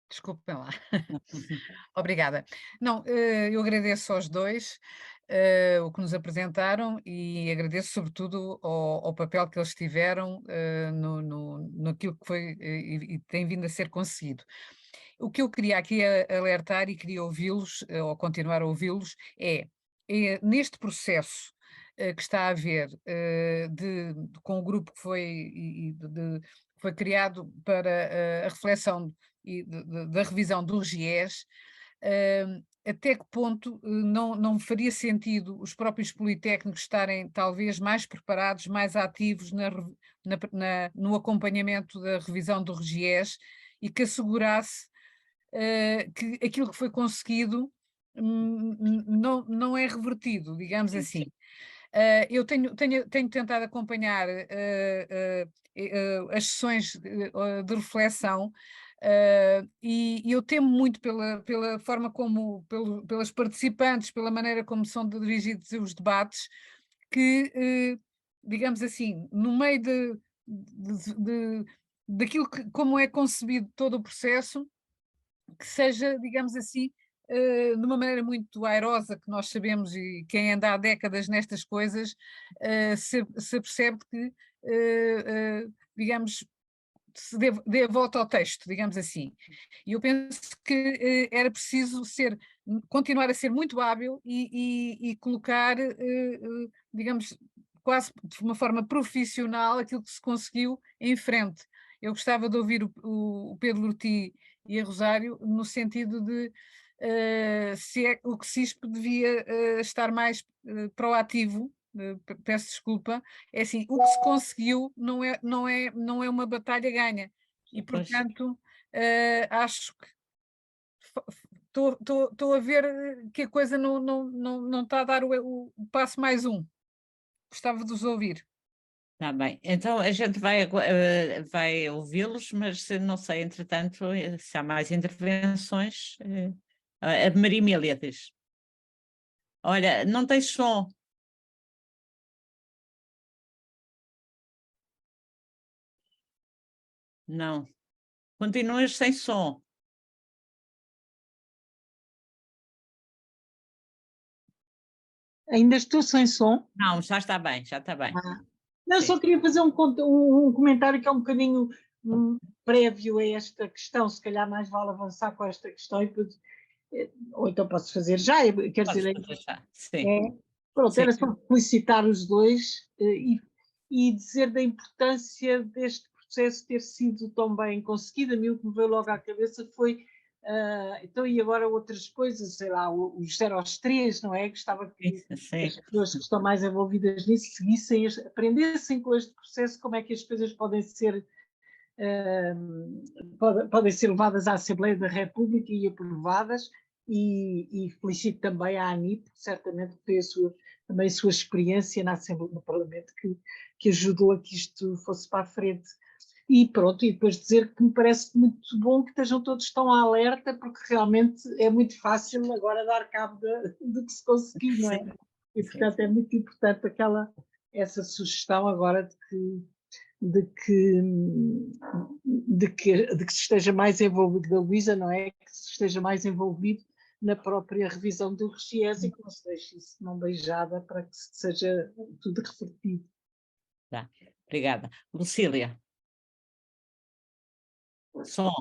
Desculpem lá. Obrigada. Não, eu agradeço aos dois o que nos apresentaram e agradeço sobretudo ao papel que eles tiveram naquilo que foi e tem vindo a ser conseguido. O que eu queria aqui alertar e queria ouvi-los, ou continuar a ouvi-los, é neste processo que está a haver com o grupo que foi criado para a reflexão da revisão do RGES, até que ponto não faria sentido os próprios politécnicos estarem talvez mais preparados, mais ativos no acompanhamento da revisão do RGES e que assegurasse que aquilo que foi conseguido não é revertido, digamos assim. Eu tenho tentado acompanhar as sessões de reflexão e eu temo muito pela forma como, pelas participantes, pela maneira como são dirigidos os debates, que, digamos assim, no meio daquilo como é concebido todo o processo, que seja, digamos assim, de uma maneira muito airosa, que nós sabemos, e quem anda há décadas nestas coisas, se percebe que, digamos, se dê a volta ao texto, digamos assim. E eu penso que era preciso continuar a ser muito hábil e colocar, digamos, quase de uma forma profissional aquilo que se conseguiu em frente. Eu gostava de ouvir o Pedro Lorti e a Rosário no sentido de se o CSISP devia estar mais proativo. Peço desculpa, é assim, o que se conseguiu não é uma batalha ganha e portanto acho que estou a ver que a coisa não está a dar o passo mais um. Gostava de os ouvir. Está bem, então a gente vai ouvi-los, mas não sei, entretanto, se há mais intervenções. A Maria Emília diz. Olha, não tens som. Não. Continuas sem som. Ainda estou sem som? Não, já está bem, já está bem. Não, só queria fazer um comentário que é um bocadinho prévio a esta questão, se calhar mais vale avançar com esta questão, ou então posso fazer já, quer dizer... Sim. Pronto, Sim. era só felicitar os dois e dizer da importância deste processo ter sido tão bem conseguido. A mim o que me veio logo à cabeça foi, então e agora outras coisas, sei lá, os 0 aos 3, não é? Gostava que as pessoas que estão mais envolvidas nisso seguissem, aprendessem com este processo como é que as coisas podem ser podem ser levadas à Assembleia da República e aprovadas, e felicito também a ANI, porque certamente tem também a sua experiência na Assembleia do Parlamento que ajudou a que isto fosse para a frente. E pronto, e depois dizer que me parece muito bom que estejam todos tão alerta, porque realmente é muito fácil agora dar cabo do que se conseguiu, não é? E portanto é muito importante essa sugestão agora de que se esteja mais envolvido, da Luísa, não é? Que se esteja mais envolvido na própria revisão do RGES e que não se deixe isso não beijada para que seja tudo refletido. Tá. Obrigada. Lucília. Som.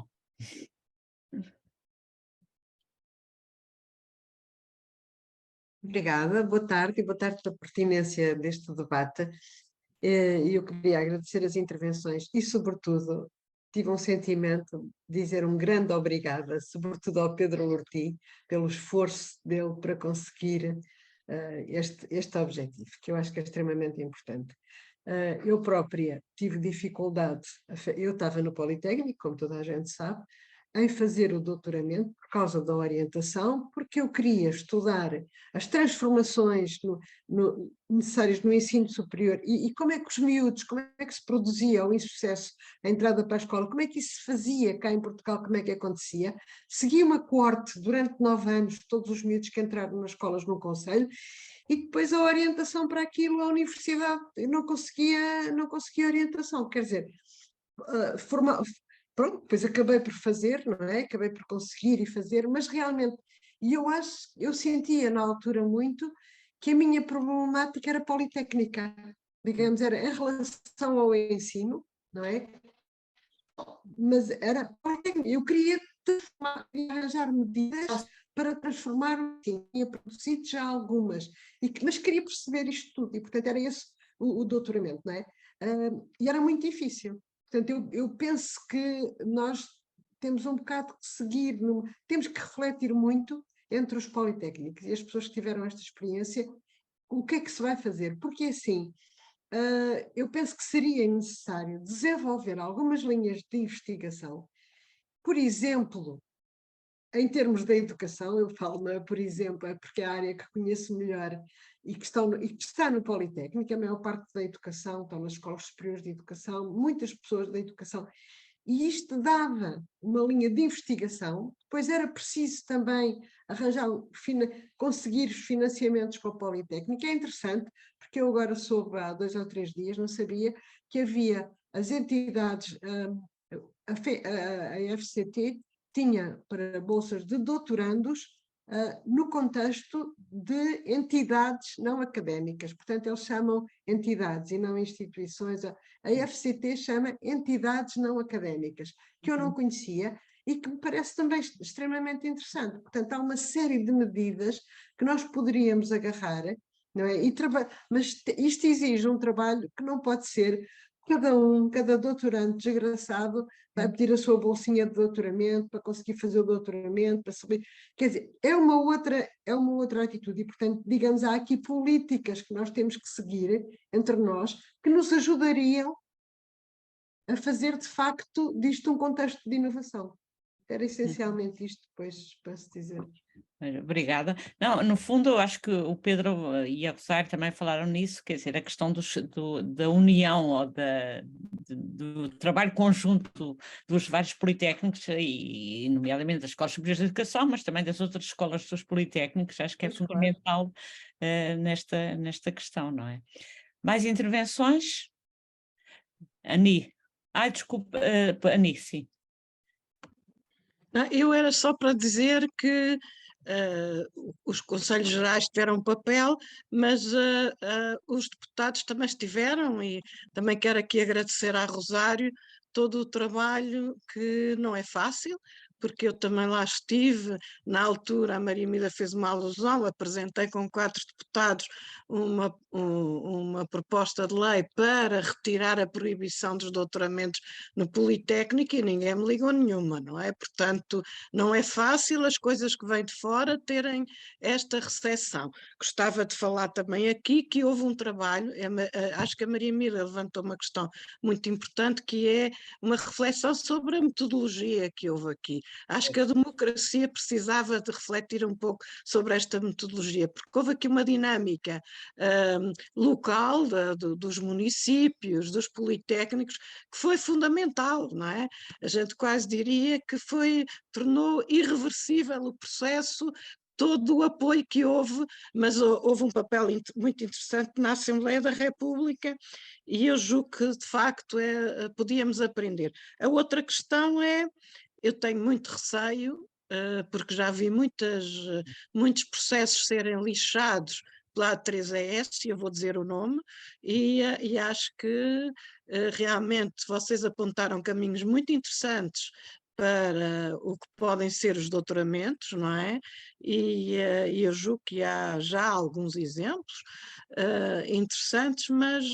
Obrigada, boa tarde pela pertinência deste debate. Eu queria agradecer as intervenções e, sobretudo, tive um sentimento de dizer um grande obrigada, sobretudo ao Pedro Lorti, pelo esforço dele para conseguir este objetivo, que eu acho que é extremamente importante. Eu própria tive dificuldade, eu estava no Politécnico, como toda a gente sabe, em fazer o doutoramento por causa da orientação, porque eu queria estudar as transformações necessárias no ensino superior e como é que os miúdos, como é que se produzia o insucesso, a entrada para a escola, como é que isso se fazia cá em Portugal, como é que acontecia. Segui uma coorte durante 9 anos, todos os miúdos que entraram nas escolas no concelho, e depois a orientação para aquilo, a universidade, eu não conseguia orientação, quer dizer, pronto, depois acabei por fazer, não é? Acabei por conseguir e fazer, mas realmente, e eu sentia na altura muito que a minha problemática era politécnica, digamos, era em relação ao ensino, não é? Mas era politécnica, eu queria arranjar medidas para transformar, sim, tinha produzido já algumas, mas queria perceber isto tudo, e portanto era esse o doutoramento, não é? E era muito difícil. Portanto, eu penso que nós temos um bocado que seguir, temos que refletir muito entre os politécnicos e as pessoas que tiveram esta experiência, o que é que se vai fazer, porque assim, eu penso que seria necessário desenvolver algumas linhas de investigação, por exemplo, em termos da educação, eu falo, por exemplo, porque é a área que conheço melhor e que está no Politécnico, a maior parte da educação estão nas escolas superiores de educação, muitas pessoas da educação, e isto dava uma linha de investigação. Depois era preciso também conseguir os financiamentos para o Politécnico. É interessante, porque eu agora soube há 2 ou 3 dias, não sabia, que havia as entidades, a FCT, tinha para bolsas de doutorandos no contexto de entidades não académicas, portanto eles chamam entidades e não instituições, a FCT chama entidades não académicas, que eu não conhecia e que me parece também extremamente interessante. Portanto, há uma série de medidas que nós poderíamos agarrar, não é? Mas isto exige um trabalho que não pode ser cada doutorando desgraçado vai pedir a sua bolsinha de doutoramento para conseguir fazer o doutoramento, para saber. Quer dizer, é uma outra atitude e, portanto, digamos, há aqui políticas que nós temos que seguir entre nós que nos ajudariam a fazer, de facto, disto um contexto de inovação. Era essencialmente isto, depois, para se dizer. Obrigada. Não, no fundo, eu acho que o Pedro e a Rosário também falaram nisso, quer dizer, a questão da união ou do trabalho conjunto dos vários politécnicos, e nomeadamente das escolas superiores de educação, mas também das outras escolas dos politécnicos, acho que é fundamental nesta questão, não é? Mais intervenções? Ani. Desculpa, Ani, sim. Eu era só para dizer que os Conselhos Gerais tiveram papel, mas os deputados também estiveram, e também quero aqui agradecer à Rosário todo o trabalho, que não é fácil, porque eu também lá estive. Na altura a Maria Mila fez uma alusão, apresentei com 4 deputados uma proposta de lei para retirar a proibição dos doutoramentos no Politécnico e ninguém me ligou nenhuma, não é? Portanto, não é fácil as coisas que vêm de fora terem esta recepção. Gostava de falar também aqui que houve um trabalho, acho que a Maria Mila levantou uma questão muito importante, que é uma reflexão sobre a metodologia que houve aqui. Acho que a democracia precisava de refletir um pouco sobre esta metodologia, porque houve aqui uma dinâmica local dos municípios, dos politécnicos, que foi fundamental, não é? A gente quase diria que tornou irreversível o processo, todo o apoio que houve, mas houve um papel muito interessante na Assembleia da República e eu julgo que, de facto, podíamos aprender. A outra questão é, eu tenho muito receio, porque já vi muitos processos serem lixados pela A3ES, eu vou dizer o nome, e acho que realmente vocês apontaram caminhos muito interessantes para o que podem ser os doutoramentos, não é? E eu julgo que há já alguns exemplos interessantes, mas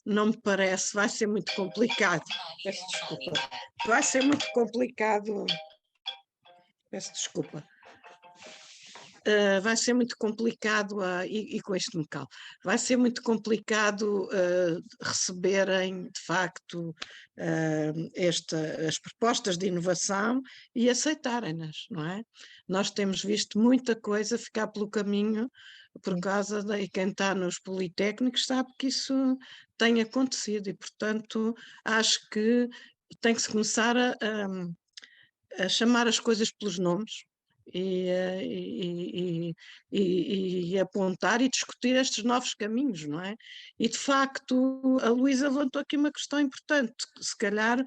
não me parece, vai ser muito complicado. Peço desculpa. Vai ser muito complicado. Peço desculpa. Vai ser muito complicado, e com este me calo, vai ser muito complicado receberem, de facto, as propostas de inovação e aceitarem-nas, não é? Nós temos visto muita coisa ficar pelo caminho por causa e quem está nos politécnicos sabe que isso tem acontecido e, portanto, acho que tem que se começar a chamar as coisas pelos nomes e apontar e discutir estes novos caminhos, não é? E, de facto, a Luísa levantou aqui uma questão importante, se calhar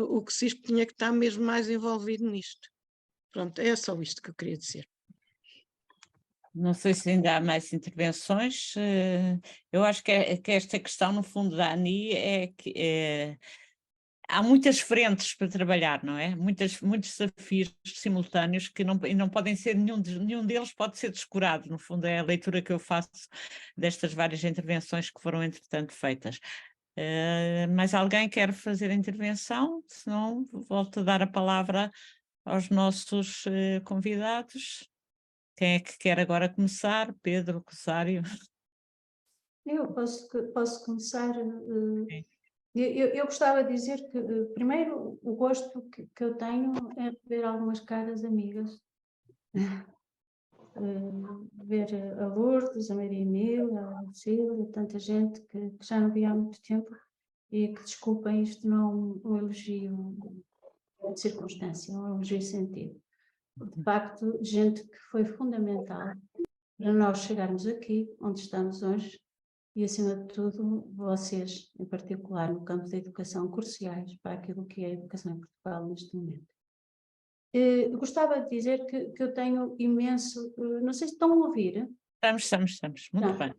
o CISP tinha que estar mesmo mais envolvido nisto. Pronto, é só isto que eu queria dizer. Não sei se ainda há mais intervenções. Eu acho que esta questão, no fundo, da ANI é que há muitas frentes para trabalhar, não é? Muitos desafios simultâneos que não podem ser, nenhum deles pode ser descurado. No fundo, é a leitura que eu faço destas várias intervenções que foram, entretanto, feitas. Mais alguém quer fazer a intervenção? Se não, volto a dar a palavra aos nossos convidados. Quem é que quer agora começar? Pedro, Rosário? Eu posso começar. Eu gostava de dizer que, primeiro, o gosto que eu tenho é de ver algumas caras amigas. Ver a Lourdes, a Maria Emília, a Lucília, tanta gente que já não via há muito tempo e que, desculpem, isto não é um elogio de circunstância, é um elogio de sentido. De facto, gente que foi fundamental para nós chegarmos aqui, onde estamos hoje, e, acima de tudo, vocês, em particular, no campo da educação, cruciais para aquilo que é a educação em Portugal neste momento. Gostava de dizer que eu tenho imenso... não sei se estão a ouvir. Estamos. Muito bem.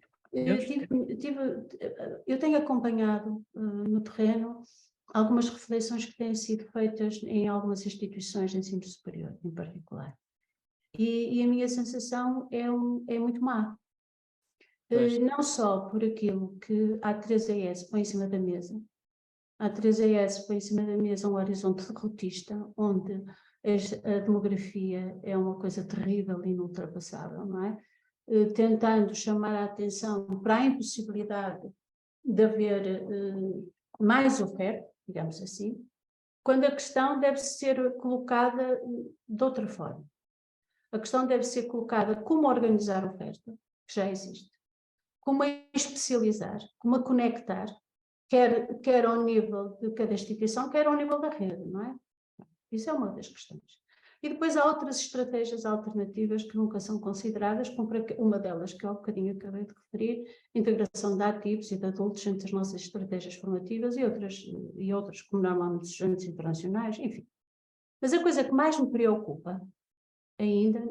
Eu tenho acompanhado no terreno algumas reflexões que têm sido feitas em algumas instituições de ensino superior, em particular. E a minha sensação é muito má. Não só por aquilo que a A3ES põe em cima da mesa. A A3ES põe em cima da mesa um horizonte derrotista, onde a demografia é uma coisa terrível e inultrapassável, não é? Tentando chamar a atenção para a impossibilidade de haver mais oferta, digamos assim, quando a questão deve ser colocada de outra forma. A questão deve ser colocada como organizar a oferta, que já existe, como a especializar, como a conectar, quer ao nível de cada instituição, quer ao nível da rede, não é? Isso é uma das questões. E depois há outras estratégias alternativas que nunca são consideradas, como uma delas que eu há bocadinho acabei de referir, integração de ativos e de adultos entre as nossas estratégias formativas e outras, como normalmente os estudantes internacionais, enfim. Mas a coisa que mais me preocupa ainda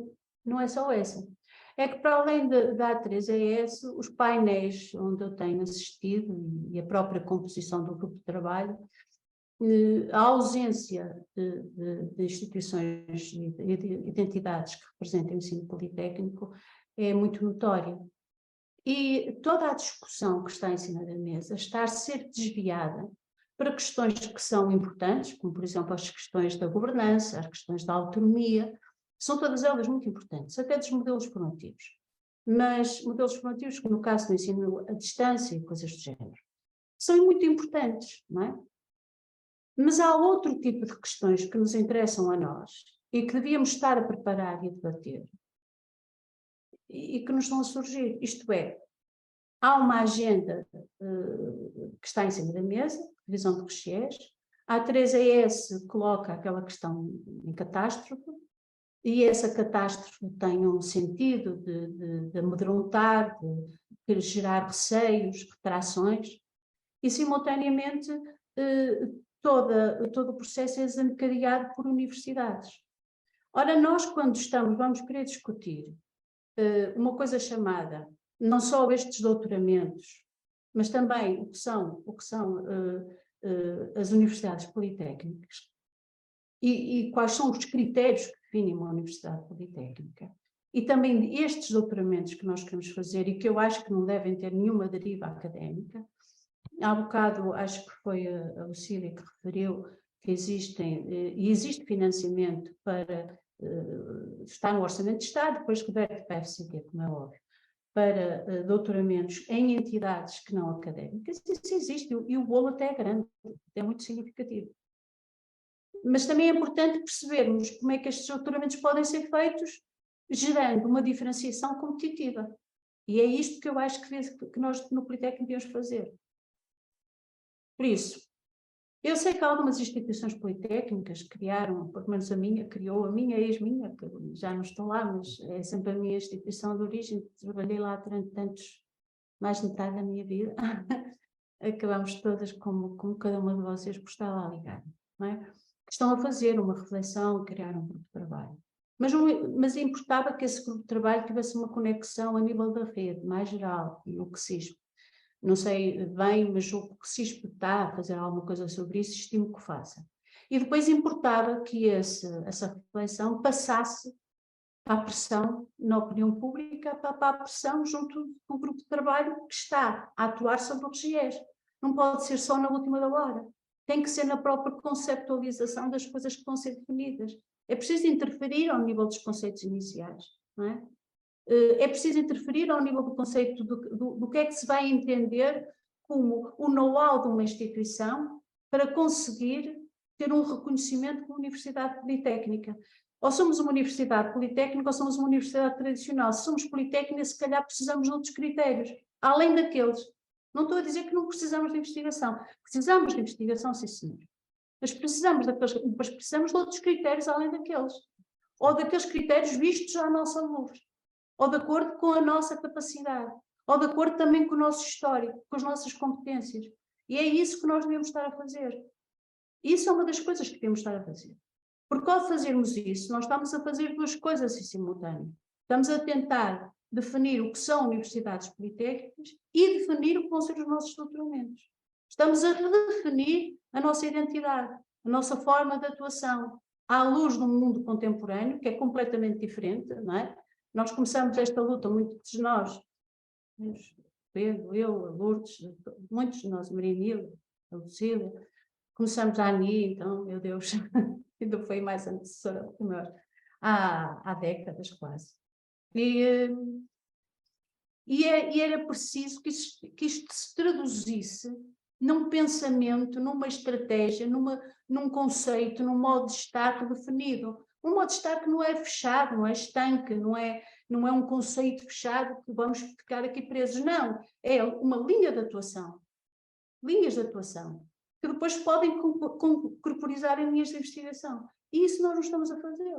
não é só essa. É que, para além da A3ES, os painéis onde eu tenho assistido e a própria composição do grupo de trabalho a ausência de instituições e de identidades que representem o ensino politécnico é muito notória. E toda a discussão que está em cima da mesa está a ser desviada para questões que são importantes, como por exemplo as questões da governança, as questões da autonomia, são todas elas muito importantes, até dos modelos formativos. Mas modelos formativos que no caso do ensino à distância e coisas do género, são muito importantes, não é? Mas há outro tipo de questões que nos interessam a nós e que devíamos estar a preparar e a debater e que nos estão a surgir. Isto é, há uma agenda que está em cima da mesa, divisão de regiões, a 3ES coloca aquela questão em catástrofe, e essa catástrofe tem um sentido de amedrontar, de gerar receios, retrações, e simultaneamente todo o processo é desencadeado por universidades. Ora, nós quando vamos querer discutir uma coisa chamada, não só estes doutoramentos, mas também o que são as universidades politécnicas e quais são os critérios que definem uma universidade politécnica. E também estes doutoramentos que nós queremos fazer e que eu acho que não devem ter nenhuma deriva académica. Há bocado, acho que foi a Lucília que referiu que existe financiamento para, está no Orçamento de Estado, depois reverte para a FCT, como é óbvio, para doutoramentos em entidades que não académicas. Isso existe e o bolo até é grande, é muito significativo. Mas também é importante percebermos como é que estes doutoramentos podem ser feitos gerando uma diferenciação competitiva. E é isto que eu acho que nós no Politécnico devemos fazer. Por isso, eu sei que algumas instituições politécnicas criaram, pelo menos a minha, criou a minha, ex-minha, que já não estou lá, mas é sempre a minha instituição de origem, trabalhei lá durante mais de metade da minha vida. Acabamos todas, como cada uma de vocês, por estar lá ligada, não é? Estão a fazer uma reflexão, criar um grupo de trabalho. Mas importava que esse grupo de trabalho tivesse uma conexão a nível da rede, mais geral, no que CISP. Não sei bem, mas o que CISP está a fazer alguma coisa sobre isso, estimo que faça. E depois importava que essa reflexão passasse para a pressão na opinião pública, para a pressão junto do grupo de trabalho que está a atuar sobre o GES. Não pode ser só na última da hora. Tem que ser na própria conceptualização das coisas que vão ser definidas. É preciso interferir ao nível dos conceitos iniciais, não é? É preciso interferir ao nível do conceito do que é que se vai entender como o know-how de uma instituição para conseguir ter um reconhecimento como universidade politécnica. Ou somos uma universidade politécnica ou somos uma universidade tradicional. Se somos politécnica, se calhar precisamos de outros critérios, além daqueles. Não estou a dizer que não precisamos de investigação. Precisamos de investigação, sim senhor. Mas precisamos de outros critérios além daqueles. Ou daqueles critérios vistos à nossa luz. Ou de acordo com a nossa capacidade. Ou de acordo também com o nosso histórico, com as nossas competências. E é isso que nós devemos estar a fazer. Isso é uma das coisas que devemos estar a fazer. Porque ao fazermos isso, nós estamos a fazer duas coisas em simultâneo. Estamos a tentar definir o que são universidades politécnicas e definir o que vão ser os nossos doutoramentos. Estamos a redefinir a nossa identidade, a nossa forma de atuação, à luz de um mundo contemporâneo, que é completamente diferente, não é? Nós começamos esta luta, muitos de nós, Pedro, eu, a Lourdes, muitos de nós, a Maria Emília, a Lucília, começamos a ANI, então, meu Deus, ainda foi mais antecessora que nós, há décadas quase. E era preciso que isto se traduzisse num pensamento, numa estratégia, num conceito, num modo de estar definido. Um modo de estar que não é fechado, não é estanque, não é um conceito fechado que vamos ficar aqui presos. Não, é uma linha de atuação. Linhas de atuação, que depois podem corporizar em linhas de investigação. E isso nós não estamos a fazer.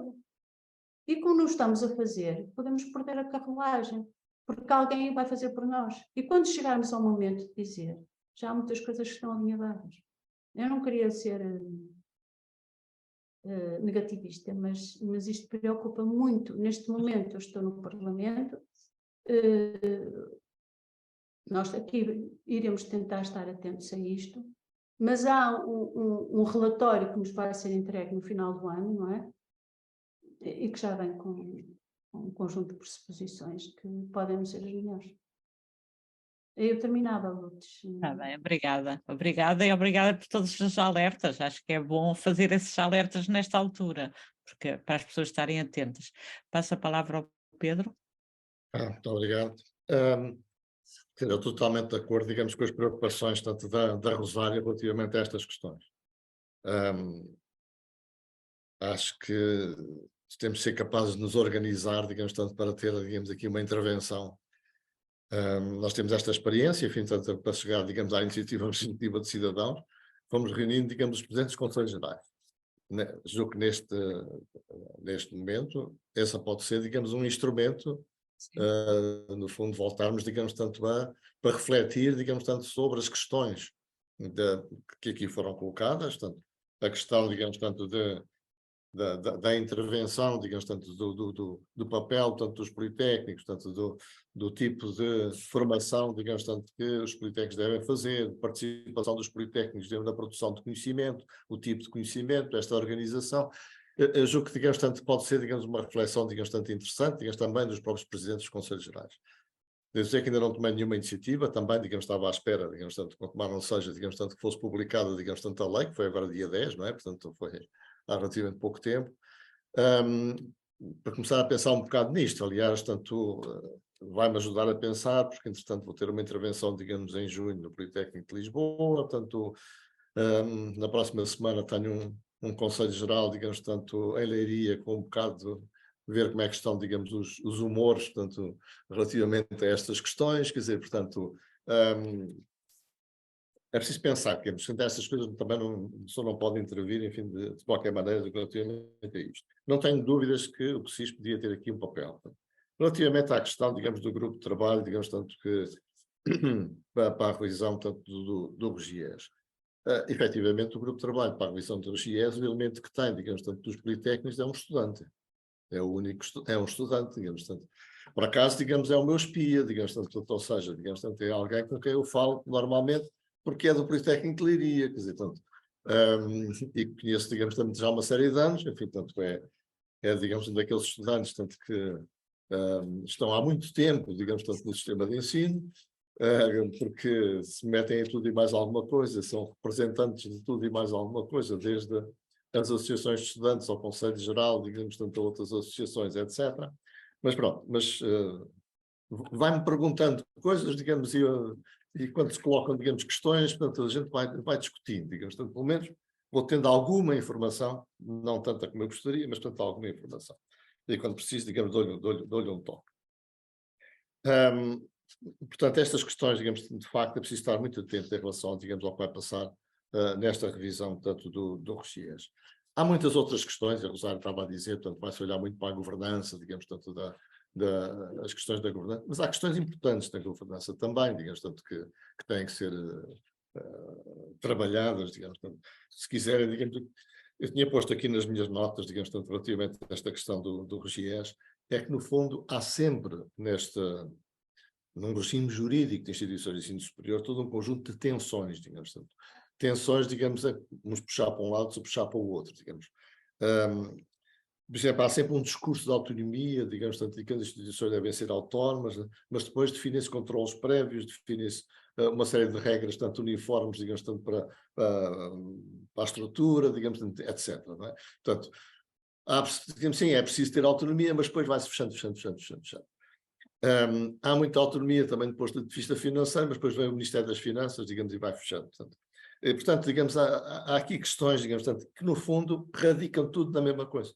E como não estamos a fazer, podemos perder a carruagem, porque alguém vai fazer por nós. E quando chegarmos ao momento de dizer, já há muitas coisas que estão alinhavadas. Eu não queria ser negativista, mas isto preocupa muito. Neste momento eu estou no Parlamento, nós aqui iremos tentar estar atentos a isto, Mas há um relatório que nos vai ser entregue no final do ano, não é? E que já vem com um conjunto de pressuposições que podem não ser as melhores. Eu terminava, Lourdes. Está bem, obrigada. Obrigada e obrigada por todos os alertas. Acho que é bom fazer esses alertas nesta altura, porque para as pessoas estarem atentas. Passo a palavra ao Pedro. Muito obrigado. Eu estou totalmente de acordo, digamos, com as preocupações tanto da Rosária relativamente a estas questões. Acho que temos de ser capazes de nos organizar, digamos, tanto para ter, digamos, aqui uma intervenção. Nós temos esta experiência, enfim, tanto para chegar, digamos, à iniciativa legislativa de cidadãos, fomos reunindo, digamos, os presidentes dos Conselhos Gerais. Julgo que neste momento, essa pode ser, digamos, um instrumento, no fundo, voltarmos, digamos, tanto para refletir, digamos, tanto sobre as questões que aqui foram colocadas, tanto a questão, digamos, tanto da intervenção, digamos, tanto do papel, tanto dos politécnicos, tanto do tipo de formação, digamos, tanto que os politécnicos devem fazer, participação dos politécnicos dentro da produção de conhecimento, o tipo de conhecimento, esta organização. Eu julgo que, digamos, tanto pode ser, digamos, uma reflexão, digamos, tanto interessante, digamos, também dos próprios presidentes dos Conselhos Gerais. Eu sei que ainda não tomei nenhuma iniciativa, também, digamos, estava à espera, digamos, tanto, quanto mais não seja, digamos, tanto que fosse publicada, digamos, tanto a lei, que foi agora dia 10, não é? Portanto, foi há relativamente pouco tempo, para começar a pensar um bocado nisto. Aliás, tanto vai-me ajudar a pensar, porque, entretanto, vou ter uma intervenção, digamos, em junho no Politécnico de Lisboa, portanto, na próxima semana tenho um Conselho Geral, digamos, tanto em Leiria, com um bocado de ver como é que estão, digamos, os humores, portanto, relativamente a estas questões, quer dizer, portanto, é preciso pensar que estas coisas também não podem intervir, enfim, de qualquer maneira, relativamente a isto. Não tenho dúvidas que o CSIS podia ter aqui um papel. Relativamente à questão, digamos, do grupo de trabalho, digamos, tanto que para a revisão, tanto do RGIES. Efetivamente, o grupo de trabalho para a revisão do RGIES, o elemento que tem, digamos, tanto dos politécnicos, é um estudante. É o único, é um estudante, digamos, tanto. Por acaso, digamos, é o meu espia, digamos, tanto, ou seja, digamos, tanto, é alguém com quem eu falo normalmente, porque é do Politécnico de Leiria, quer dizer, tanto, e conheço, digamos, também já há uma série de anos, enfim, tanto digamos, um daqueles estudantes, tanto que estão há muito tempo, digamos, tanto no sistema de ensino, porque se metem em tudo e mais alguma coisa, são representantes de tudo e mais alguma coisa, desde as associações de estudantes ao Conselho Geral, digamos, tanto a outras associações, etc. Mas pronto, vai-me perguntando coisas, digamos, e quando se colocam, digamos, questões, portanto, a gente vai discutindo, digamos, portanto, pelo menos vou tendo alguma informação, não tanta como eu gostaria, mas portanto alguma informação. E quando preciso, digamos, dou-lhe um toque. Portanto, estas questões, digamos, de facto, é preciso estar muito atento em relação, digamos, ao que vai passar nesta revisão, portanto, do RGIES. Há muitas outras questões, a Rosário estava a dizer, portanto, vai-se olhar muito para a governança, digamos, tanto as questões da governança, mas há questões importantes na governança também, digamos, tanto que têm que ser trabalhadas, digamos, tanto, se quiserem, digamos, eu tinha posto aqui nas minhas notas, digamos, tanto relativamente a esta questão do RGIES, é que no fundo há sempre num regime jurídico de instituições de ensino superior todo um conjunto de tensões, digamos, tanto, tensões, digamos, uns puxar para um lado, outros puxar para o outro, digamos. Por exemplo, há sempre um discurso de autonomia, digamos, tanto que as instituições devem ser autónomas, mas depois definem-se controlos prévios, definem-se uma série de regras, tanto uniformes, digamos, tanto para a estrutura, digamos, etc. Não é? Portanto, digamos assim, é preciso ter autonomia, mas depois vai-se fechando. Há muita autonomia também do ponto de vista financeiro, mas depois vem o Ministério das Finanças, digamos, e vai fechando. Portanto, digamos, há aqui questões, digamos, tanto, que no fundo radicam tudo na mesma coisa,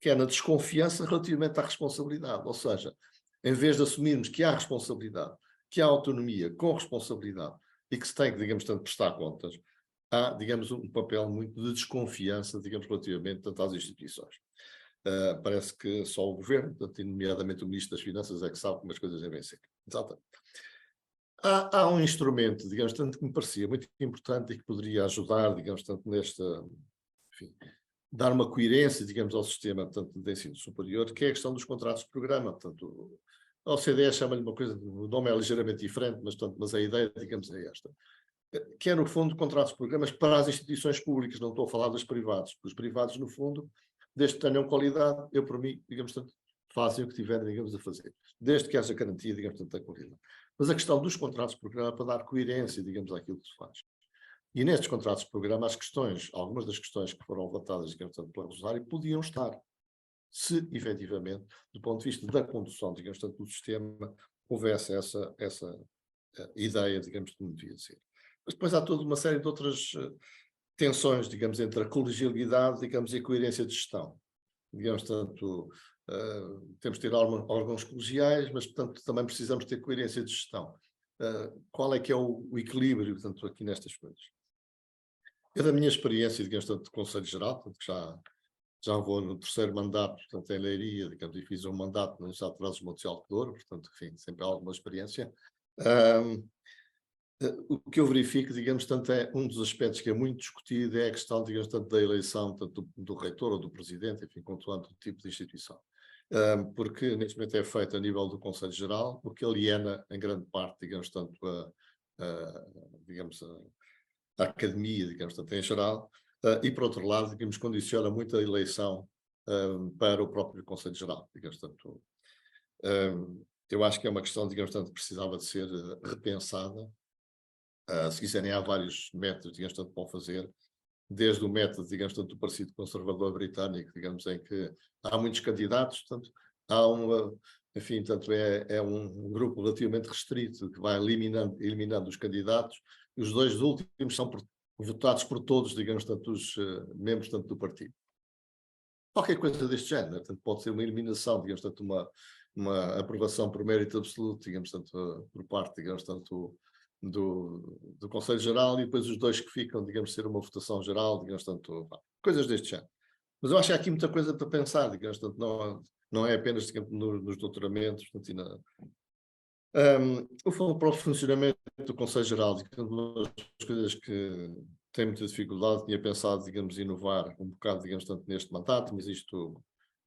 que é na desconfiança relativamente à responsabilidade. Ou seja, em vez de assumirmos que há responsabilidade, que há autonomia com responsabilidade e que se tem que, digamos, tanto prestar contas, há, digamos, um papel muito de desconfiança, digamos, relativamente tanto às instituições. Parece que só o governo, portanto, nomeadamente o Ministro das Finanças, é que sabe como as coisas devem ser. Exatamente. Há um instrumento, digamos, tanto que me parecia muito importante e que poderia ajudar, digamos, tanto enfim, dar uma coerência, digamos, ao sistema, portanto, de ensino superior, que é a questão dos contratos de programa. Portanto, a OCDE chama-lhe uma coisa, o nome é ligeiramente diferente, mas a ideia, digamos, é esta. que é, no fundo, contratos de programas para as instituições públicas, não estou a falar dos privados. Os privados, no fundo, desde que tenham qualidade, eu, por mim, digamos, tanto, fazem o que tiverem, digamos, a fazer. Desde que haja garantia, digamos, tanto, da qualidade. Mas a questão dos contratos de programa é para dar coerência, digamos, àquilo que se faz. E nestes contratos de programa, as questões, algumas das questões que foram levantadas, digamos, tanto, pela Rosário, podiam estar, se, efetivamente, do ponto de vista da condução, digamos, tanto, do sistema, houvesse essa ideia, digamos, de como devia ser. Mas depois há toda uma série de outras tensões, digamos, entre a colegialidade, digamos, e a coerência de gestão. Digamos, tanto, temos de ter órgãos colegiais, mas, portanto, também precisamos ter coerência de gestão. Qual é que é o equilíbrio, portanto, aqui nestas coisas? Eu, da minha experiência, digamos, tanto de Conselho Geral, portanto, já vou no 3º mandato, portanto, em Leiria, digamos, e fiz um mandato no Estado de Trás-os-Montes de Alto Douro, portanto, enfim, sempre há alguma experiência. O que eu verifico, digamos, tanto é um dos aspectos que é muito discutido é a questão, digamos, tanto da eleição tanto do reitor ou do presidente, enfim, controlando o tipo de instituição. Porque neste momento é feito a nível do Conselho Geral, o que aliena em grande parte, digamos, tanto a academia, digamos, tanto em geral, e por outro lado, digamos, condiciona muito a eleição para o próprio Conselho Geral, digamos, tanto. Eu acho que é uma questão, digamos, tanto que precisava de ser repensada. Se quiserem, há vários métodos, digamos, tanto para o fazer, desde o método, digamos, tanto do Partido Conservador Britânico, digamos, em que há muitos candidatos, portanto, há enfim, tanto é um grupo relativamente restrito que vai eliminando os candidatos, e os 2 últimos são votados por todos, digamos, tanto os membros tanto do partido. Qualquer coisa deste género, portanto, pode ser uma eliminação, digamos, tanto uma aprovação por mérito absoluto, digamos, tanto por parte, digamos, tanto do Conselho Geral, e depois os 2 que ficam, digamos, ser uma votação geral, digamos, tanto, coisas deste género. Mas eu acho que há aqui muita coisa para pensar, digamos, tanto não é apenas, digamos, nos doutoramentos, portanto, o próprio funcionamento do Conselho Geral, digamos, uma das coisas que tem muita dificuldade, tinha pensado, digamos, inovar um bocado, digamos, tanto neste mandato, mas isto,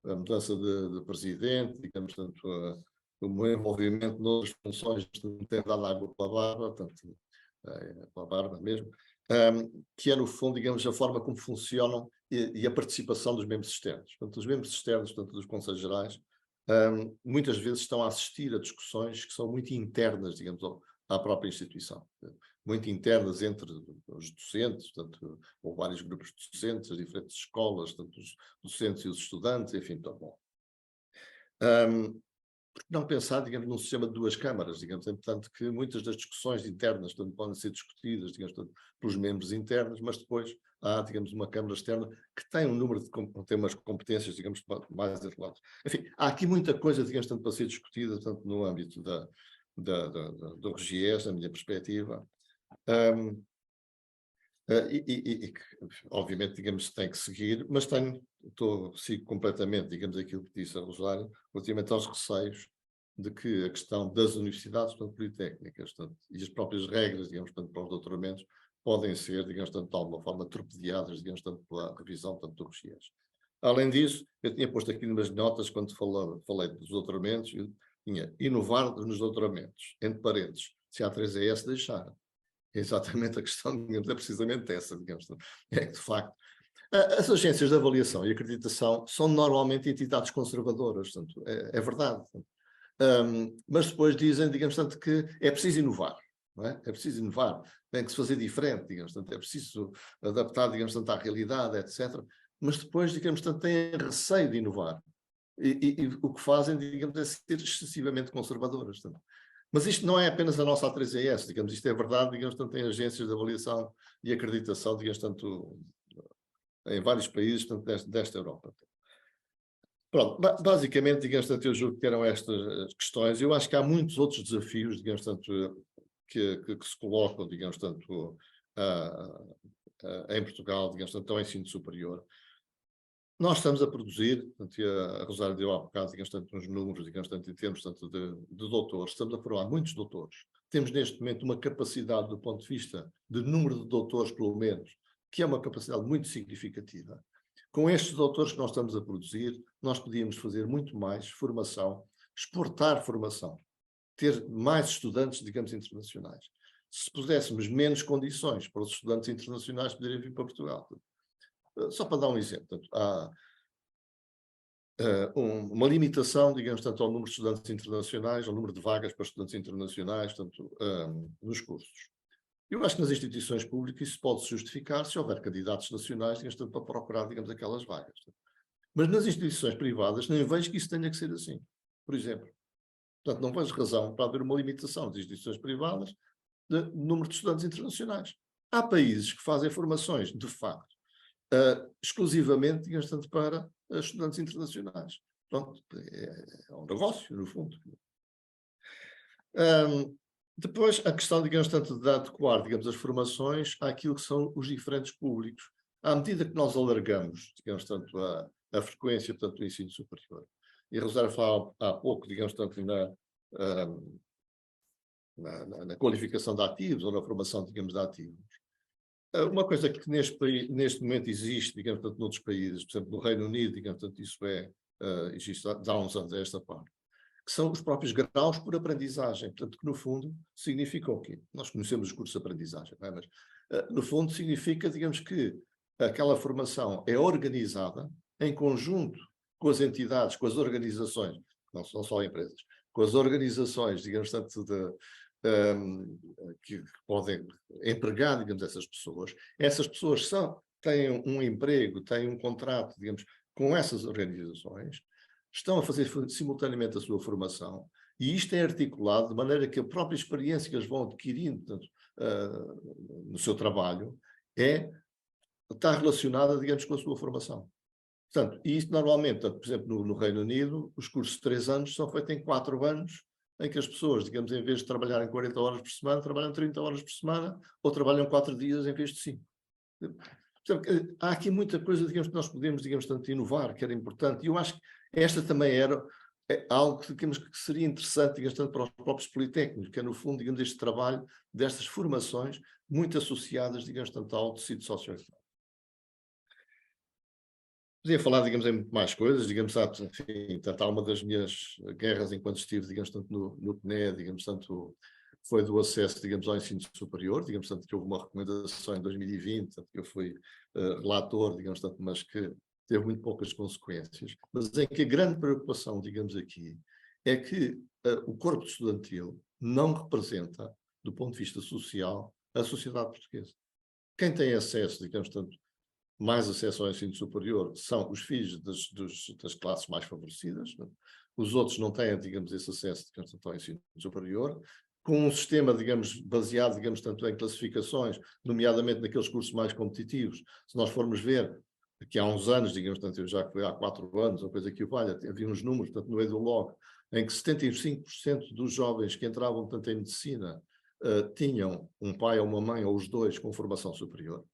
a mudança de presidente, digamos, tanto o envolvimento noutras funções que tem dado água pela barba, portanto, pela barba mesmo, que é, no fundo, digamos, a forma como funcionam e a participação dos membros externos. Portanto, os membros externos, portanto, dos Conselhos Gerais, muitas vezes estão a assistir a discussões que são muito internas, digamos, à própria instituição. Muito internas entre os docentes, portanto, ou vários grupos de docentes, as diferentes escolas, tanto os docentes e os estudantes, enfim, tudo bom. Porque não pensar, digamos, num sistema de 2 câmaras, digamos, é importante que muitas das discussões internas podem ser discutidas, digamos, pelos membros internos, mas depois há, digamos, uma câmara externa que tem um número tem umas competências, digamos, mais elevadas. Enfim, há aqui muita coisa, digamos, tanto para ser discutida, tanto no âmbito do RGES, na minha perspectiva, e que, obviamente, digamos, tem que seguir, mas sigo completamente, digamos, aquilo que disse a Rosário, relativamente aos receios de que a questão das universidades, portanto, politécnicas, portanto, e as próprias regras, digamos, portanto, para os doutoramentos, podem ser, digamos, tanto, de alguma forma, torpedeadas, digamos, tanto pela revisão, tanto do RGES. Além disso, eu tinha posto aqui umas notas, quando falei dos doutoramentos, eu tinha inovar nos doutoramentos, entre parênteses, se há 3ES deixar. É exatamente a questão, digamos, é precisamente essa, digamos, é que, de facto, as agências de avaliação e acreditação são normalmente entidades conservadoras, portanto, é verdade. Mas depois dizem, digamos, tanto que é preciso inovar, não é? É preciso inovar, tem que se fazer diferente, digamos, tanto é preciso adaptar, digamos, tanto à realidade, etc. Mas depois, digamos, tanto têm receio de inovar. E o que fazem, digamos, é ser excessivamente conservadoras. Portanto. Mas isto não é apenas a nossa A3ES, digamos, isto é verdade, digamos, tanto em agências de avaliação e acreditação, digamos, tanto em vários países, tanto desta Europa. Pronto, basicamente, digamos, tanto eu julgo que eram estas questões. Eu acho que há muitos outros desafios, digamos, tanto que se colocam, digamos, tanto em Portugal, digamos, tanto ao ensino superior. Nós estamos a produzir, portanto, a Rosário deu há bocado, digamos, tanto uns números, digamos, tanto em termos tanto de doutores, estamos a formar muitos doutores. Temos neste momento uma capacidade do ponto de vista de número de doutores, pelo menos, que é uma capacidade muito significativa. Com estes doutores que nós estamos a produzir, nós podíamos fazer muito mais formação, exportar formação, ter mais estudantes, digamos, internacionais. se puséssemos menos condições para os estudantes internacionais poderem vir para Portugal. Só para dar um exemplo, portanto, há uma limitação, digamos, tanto ao número de estudantes internacionais, ao número de vagas para estudantes internacionais, tanto nos cursos. Eu acho que nas instituições públicas isso pode-se justificar se houver candidatos nacionais, digamos, tanto para procurar, digamos, aquelas vagas. Mas nas instituições privadas nem vejo que isso tenha que ser assim, por exemplo. Portanto, não vejo razão para haver uma limitação das instituições privadas de número de estudantes internacionais. Há países que fazem formações, de facto, exclusivamente, digamos, tanto para estudantes internacionais. Pronto, é um negócio, no fundo. Depois, a questão, digamos, tanto de adequar, digamos, as formações àquilo que são os diferentes públicos. À medida que nós alargamos, digamos, tanto a frequência, portanto, do ensino superior, e a Rosário falava há pouco, digamos, tanto na qualificação de ativos ou na formação, digamos, de ativos. Uma coisa que neste momento existe, digamos, tanto noutros países, por exemplo, no Reino Unido, digamos, tanto isso existe há uns anos a esta parte, que são os próprios graus por aprendizagem, portanto, que no fundo significa o quê? Nós conhecemos os cursos de aprendizagem, não é? Mas no fundo significa, digamos, que aquela formação é organizada em conjunto com as entidades, com as organizações, não são só empresas, com as organizações, digamos, tanto que podem empregar, digamos, essas pessoas. Essas pessoas têm um emprego, têm um contrato, digamos, com essas organizações, estão a fazer simultaneamente a sua formação, e isto é articulado de maneira que a própria experiência que eles vão adquirindo, portanto, no seu trabalho está relacionada, digamos, com a sua formação. Portanto, e isto normalmente, portanto, por exemplo, no Reino Unido, os cursos de 3 anos são feitos em 4 anos, em que as pessoas, digamos, em vez de trabalharem 40 horas por semana, trabalham 30 horas por semana, ou trabalham 4 dias em vez de 5. Portanto, há aqui muita coisa, digamos, que nós podemos, digamos, tanto inovar, que era importante, e eu acho que esta também era algo que, digamos, que seria interessante, digamos, tanto para os próprios politécnicos, que é, no fundo, digamos, este trabalho destas formações muito associadas, digamos, tanto ao tecido socioeconómico. Podia falar, digamos, em muito mais coisas, digamos, enfim, há uma das minhas guerras enquanto estive, digamos, tanto no PNE, digamos, tanto foi do acesso, digamos, ao ensino superior, digamos, tanto que houve uma recomendação em 2020, tanto que eu fui relator, digamos, tanto, mas que teve muito poucas consequências, mas em que a grande preocupação, digamos aqui, é que o corpo estudantil não representa, do ponto de vista social, a sociedade portuguesa. Quem tem acesso, digamos, tanto, mais acesso ao ensino superior são os filhos das classes mais favorecidas, né? Os outros não têm, digamos, esse acesso, digamos, ao ensino superior, com um sistema, digamos, baseado, digamos, tanto em classificações, nomeadamente naqueles cursos mais competitivos. Se nós formos ver, que há uns anos, digamos, tanto eu já fui há 4 anos, ou coisa que o valha, havia uns números, portanto, no EduLog, em que 75% dos jovens que entravam, portanto, em medicina, tinham um pai ou uma mãe, ou os dois, com formação superior.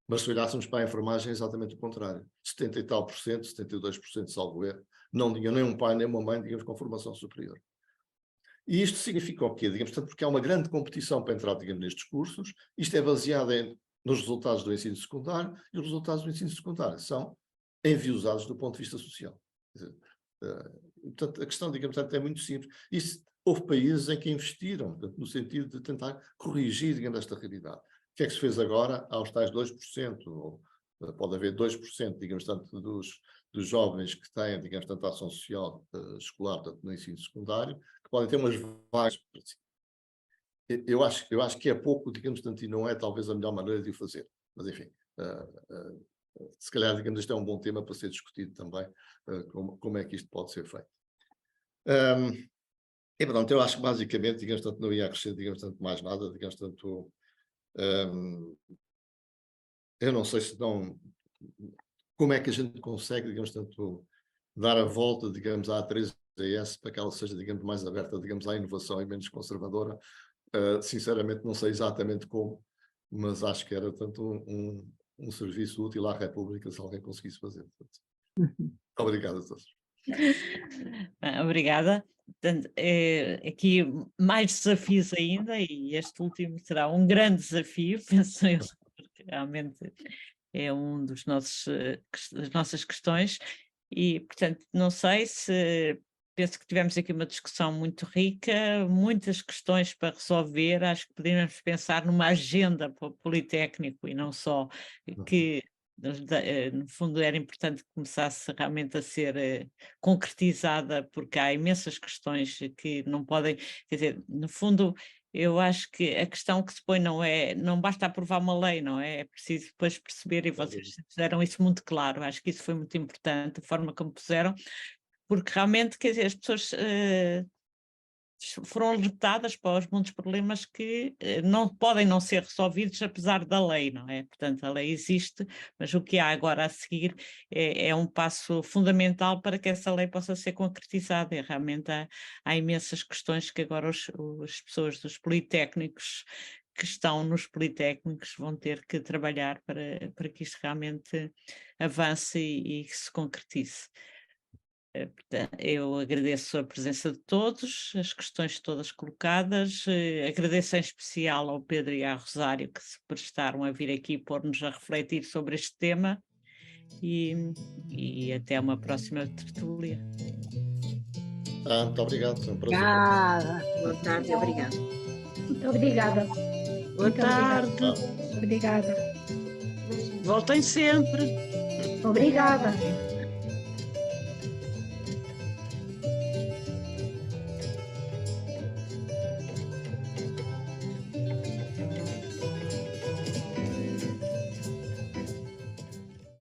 Mas se olhássemos para a enfermagem é exatamente o contrário. 70 e tal por cento, 72%, salvo erro, não tinham nem um pai nem uma mãe, digamos, com formação superior. E isto significa o quê? Digamos, portanto, porque há uma grande competição para entrar, digamos, nestes cursos. Isto é baseado nos resultados do ensino secundário, e os resultados do ensino secundário são enviesados do ponto de vista social. Portanto, a questão, digamos, é muito simples. Houve países em que investiram, portanto, no sentido de tentar corrigir, digamos, esta realidade. O que é que se fez agora? Há os tais 2%, ou pode haver 2%, digamos, tanto dos jovens que têm, digamos, tanto ação social escolar, tanto no ensino secundário, que podem ter umas vagas. Eu acho que é pouco, digamos, tanto, e não é talvez a melhor maneira de o fazer. Mas, enfim, se calhar, digamos, este é um bom tema para ser discutido também, como é que isto pode ser feito. E pronto, eu acho que basicamente, digamos, tanto não ia acrescer, digamos, tanto mais nada, digamos, tanto... eu não sei se não... Como é que a gente consegue, digamos, tanto dar a volta, digamos, à A3AS para que ela seja, digamos, mais aberta, digamos, à inovação e menos conservadora. Sinceramente não sei exatamente como, mas acho que era tanto um serviço útil à República se alguém conseguisse fazer. Obrigado a todos. Obrigada. Portanto, aqui mais desafios ainda, e este último será um grande desafio, penso eu, porque realmente é um das nossas questões, e, portanto, não sei se penso que tivemos aqui uma discussão muito rica, muitas questões para resolver. Acho que podemos pensar numa agenda para o Politécnico e não só, que no fundo era importante que começasse realmente a ser concretizada, porque há imensas questões que não podem, quer dizer, no fundo eu acho que a questão que se põe não basta aprovar uma lei, não é? É preciso depois perceber, e vocês fizeram isso muito claro, acho que isso foi muito importante, a forma como puseram, porque realmente, quer dizer, as pessoas foram alertadas para os muitos problemas que não podem não ser resolvidos apesar da lei, não é? Portanto, a lei existe, mas o que há agora a seguir é um passo fundamental para que essa lei possa ser concretizada, e realmente há imensas questões que agora as pessoas dos politécnicos que estão nos politécnicos vão ter que trabalhar para que isto realmente avance e que se concretize. Portanto, eu agradeço a presença de todos, as questões todas colocadas, agradeço em especial ao Pedro e à Rosário que se prestaram a vir aqui pôr-nos a refletir sobre este tema e até uma próxima tertúlia. Muito obrigado, foi um prazer. Boa tarde, obrigada. Muito obrigada. Boa tarde. Obrigada. Voltem sempre. Obrigada.